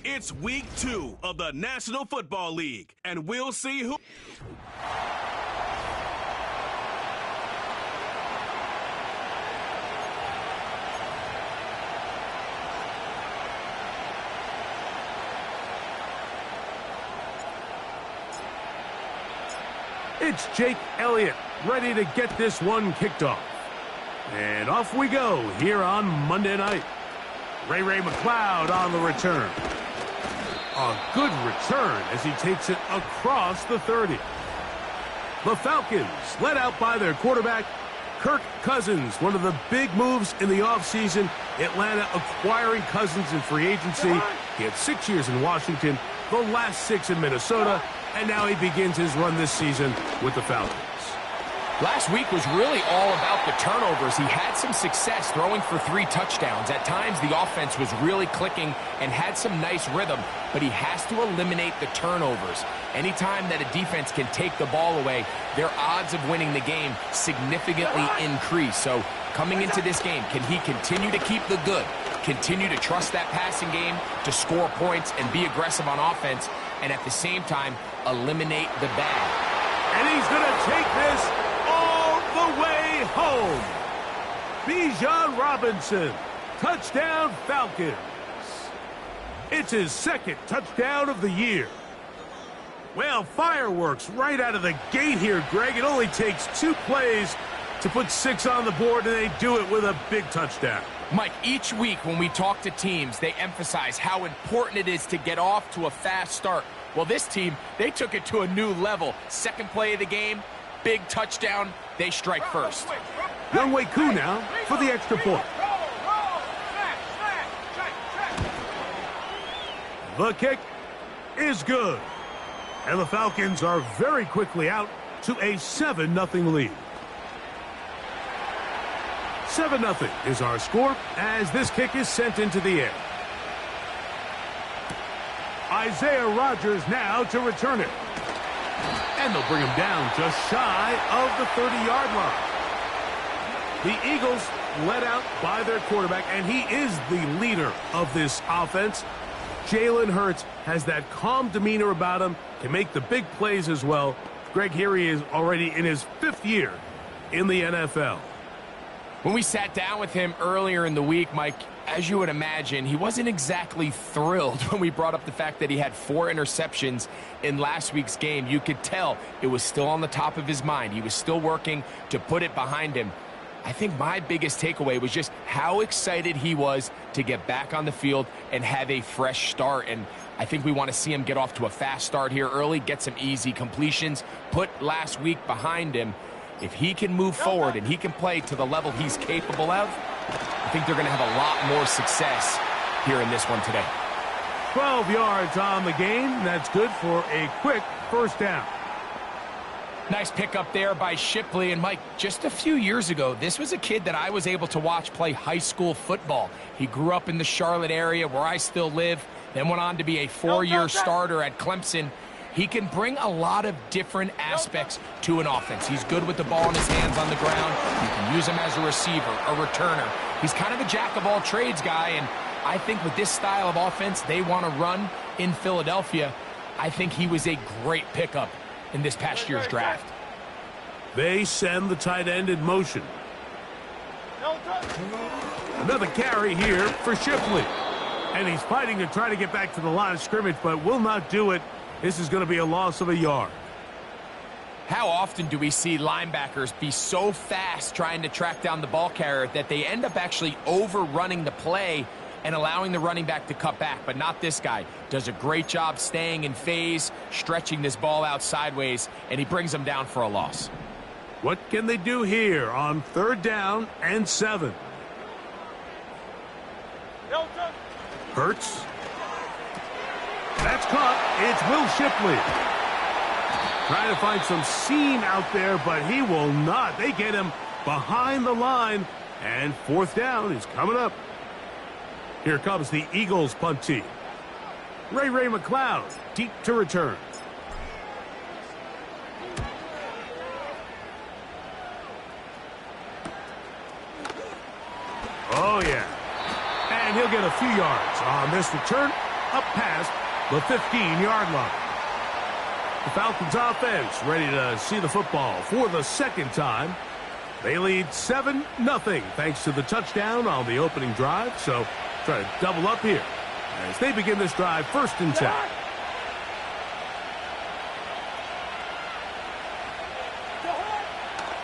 It's week 2 of the National Football League, and we'll see who... It's Jake Elliott ready to get this one kicked off. And off we go here on Monday night. Ray McLeod on the return. A good return as he takes it across the 30. The Falcons, led out by their quarterback, Kirk Cousins, one of the big moves in the offseason. Atlanta acquiring Cousins in free agency. He had 6 years in Washington, the last 6 in Minnesota, and now he begins his run this season with the Falcons. Last week was really all about the turnovers. He had some success throwing for 3 touchdowns. At times, the offense was really clicking and had some nice rhythm, but he has to eliminate the turnovers. Anytime that a defense can take the ball away, their odds of winning the game significantly increase. So coming into this game, can he continue to keep the good, continue to trust that passing game to score points and be aggressive on offense, and at the same time, eliminate the bad? And he's going to take this all the way home. Bijan Robinson, touchdown Falcons. It's his 2nd touchdown of the year. Well, fireworks right out of the gate here, Greg. It only takes 2 plays to put 6 on the board, and they do it with a big touchdown. Mike, each week when we talk to teams, they emphasize how important it is to get off to a fast start. Well, this team, they took it to a new level. Second play of the game, big touchdown, they strike first. Younghoe Koo now for the extra point. The kick is good. And the Falcons are very quickly out to a 7-0 lead. 7-0 is our score as this kick is sent into the air. Isaiah Rodgers now to return it. And they'll bring him down just shy of the 30-yard line. The Eagles led out by their quarterback, and he is the leader of this offense. Jalen Hurts has that calm demeanor about him, can make the big plays as well. Greg, here he is already in his 5th year in the NFL. When we sat down with him earlier in the week, Mike, as you would imagine, he wasn't exactly thrilled when we brought up the fact that he had 4 interceptions in last week's game. You could tell it was still on the top of his mind. He was still working to put it behind him. I think my biggest takeaway was just how excited he was to get back on the field and have a fresh start. And I think we want to see him get off to a fast start here early, get some easy completions, put last week behind him. If he can move forward and he can play to the level he's capable of, I think they're going to have a lot more success here in this one today. 12 yards on the game. That's good for a quick first down. Nice pickup there by Shipley. And Mike, just a few years ago, this was a kid that I was able to watch play high school football. He grew up in the Charlotte area where I still live, then went on to be a 4-year starter at Clemson. He can bring a lot of different aspects to an offense. He's good with the ball in his hands on the ground. You can use him as a receiver, a returner. He's kind of a jack-of-all-trades guy, and I think with this style of offense they want to run in Philadelphia, I think he was a great pickup in this past year's draft. They send the tight end in motion. Another carry here for Shipley. And he's fighting to try to get back to the line of scrimmage, but will not do it. This is going to be a loss of a yard. How often do we see linebackers be so fast trying to track down the ball carrier that they end up actually overrunning the play and allowing the running back to cut back? But not this guy. Does a great job staying in phase, stretching this ball out sideways, and he brings them down for a loss. What can they do here on 3rd down and 7? Hurts. That's caught. It's Will Shipley. Trying to find some seam out there, but he will not. They get him behind the line, and 4th down is coming up. Here comes the Eagles punt team. Ray McLeod, deep to return. Oh, yeah. And he'll get a few yards on this return up past the 15-yard line. The Falcons offense ready to see the football for the 2nd time. They lead 7-0 thanks to the touchdown on the opening drive. So try to double up here as they begin this drive 1st and 10.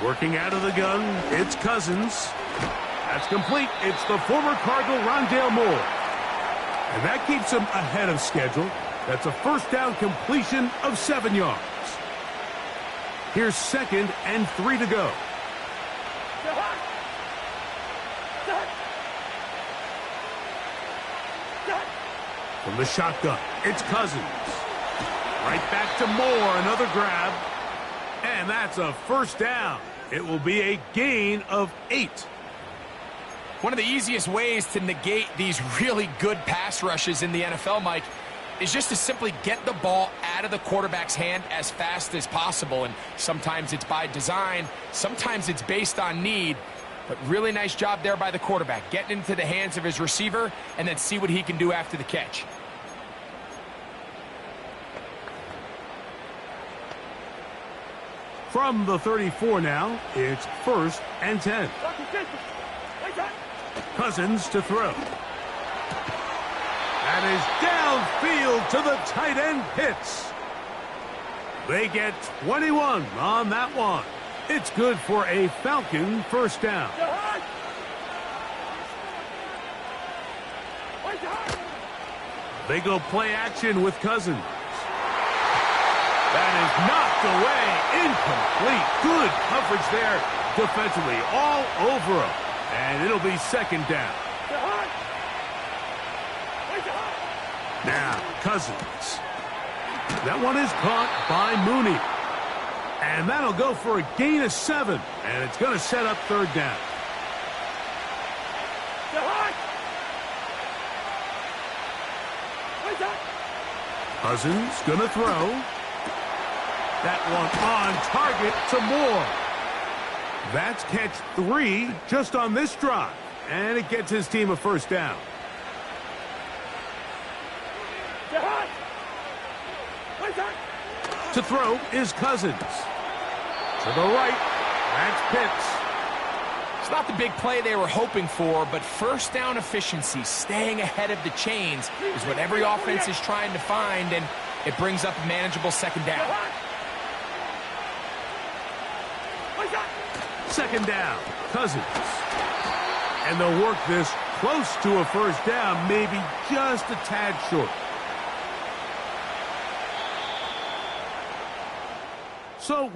Working out of the gun, it's Cousins. That's complete. It's the former Cardinal Rondale Moore. And that keeps him ahead of schedule. That's a 1st down completion of 7 yards. Here's 2nd and 3 to go. From the shotgun, it's Cousins. Right back to Moore, another grab. And that's a 1st down. It will be a gain of 8. One of the easiest ways to negate these really good pass rushes in the NFL, Mike, is just to simply get the ball out of the quarterback's hand as fast as possible. And sometimes it's by design, sometimes it's based on need. But really nice job there by the quarterback, getting into the hands of his receiver and then see what he can do after the catch. From the 34 now, it's 1st and 10. Cousins to throw. That is downfield to the tight end Pitts. They get 21 on that one. It's good for a Falcon first down. They go play action with Cousins. That is knocked away. Incomplete. Good coverage there defensively. All over him. And it'll be second down. Now, Cousins. That one is caught by Mooney. And that'll go for a gain of 7. And it's going to set up third down. Cousins going to throw. That one on target to Moore. That's catch 3 just on this drive. And it gets his team a first down. To throw is Cousins. To the right, that's Pitts. It's not the big play they were hoping for, but first down efficiency, staying ahead of the chains, is what every offense is trying to find, and it brings up a manageable second down. Second down, Cousins. And they'll work this close to a first down, maybe just a tad short. So,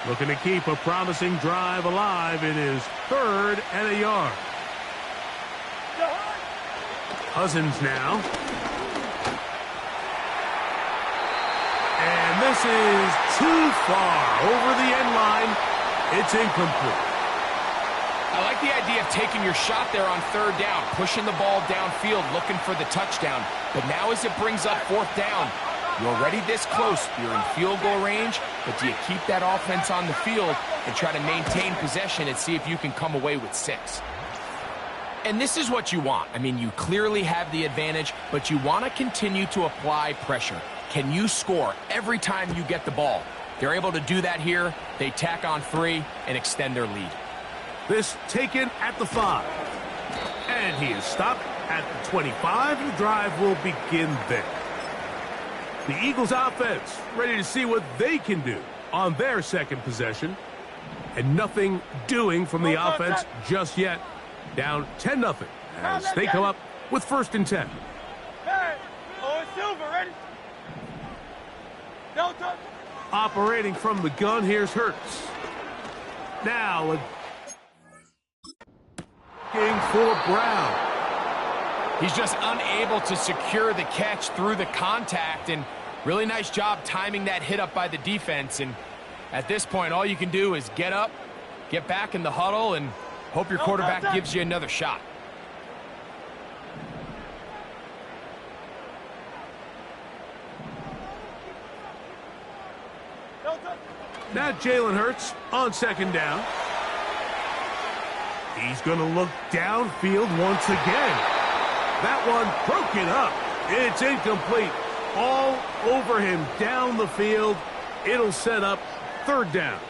looking to keep a promising drive alive. It is 3rd and a yard. Cousins now. And this is too far over the end line. It's incomplete. I like the idea of taking your shot there on 3rd down, pushing the ball downfield, looking for the touchdown. But now as it brings up 4th down, you're already this close. You're in field goal range, but do you keep that offense on the field and try to maintain possession and see if you can come away with 6? And this is what you want. I mean, you clearly have the advantage, but you want to continue to apply pressure. Can you score every time you get the ball? They're able to do that here. They tack on 3 and extend their lead. This taken at the 5. And he is stopped at the 25. The drive will begin there. The Eagles offense ready to see what they can do on their second possession. And nothing doing from the offense just yet. Down 10-0 as they come up with 1st and 10. Operating from the gun, here's Hurts. Now, looking for Brown. He's just unable to secure the catch through the contact, and really nice job timing that hit up by the defense. And at this point, all you can do is get up, get back in the huddle, and hope your quarterback gives you another shot. Now Jalen Hurts on 2nd down. He's going to look downfield once again. That one broken up. It's incomplete. All over him down the field. It'll set up 3rd down.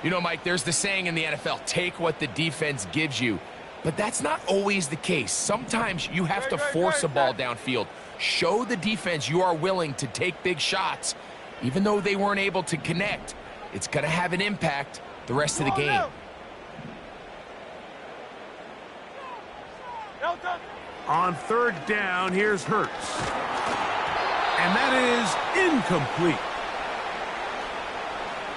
You know, Mike, there's the saying in the NFL, take what the defense gives you. But that's not always the case. Sometimes you have to force a ball downfield. Show the defense you are willing to take big shots. Even though they weren't able to connect, it's going to have an impact the rest of the game. On 3rd down, here's Hurts. And that is incomplete.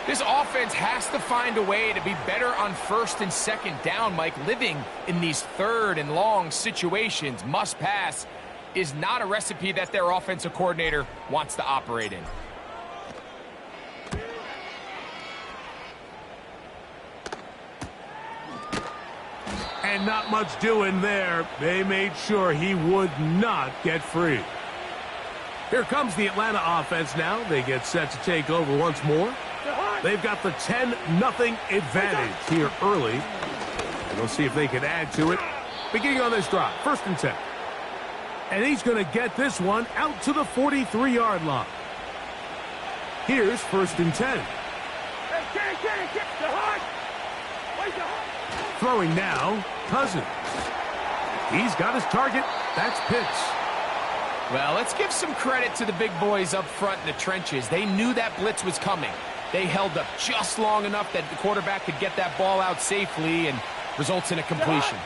This offense has to find a way to be better on 1st and 2nd down, Mike. Living in these 3rd and long situations, must pass, is not a recipe that their offensive coordinator wants to operate in. And not much doing there. They made sure he would not get free. Here comes the Atlanta offense now. They get set to take over once more. They've got the 10-0 advantage here early. And we'll see if they can add to it. Beginning on this drive, 1st and 10. And he's going to get this one out to the 43-yard line. Here's 1st and 10. Throwing now, Cousins. He's got his target That's Pitts. Well, let's give some credit to the big boys up front in the trenches. They knew that blitz was coming. They held up just long enough that the quarterback could get that ball out safely and results in a completion.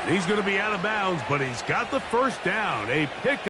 He's going to be out of bounds, but he's got the first down. A pick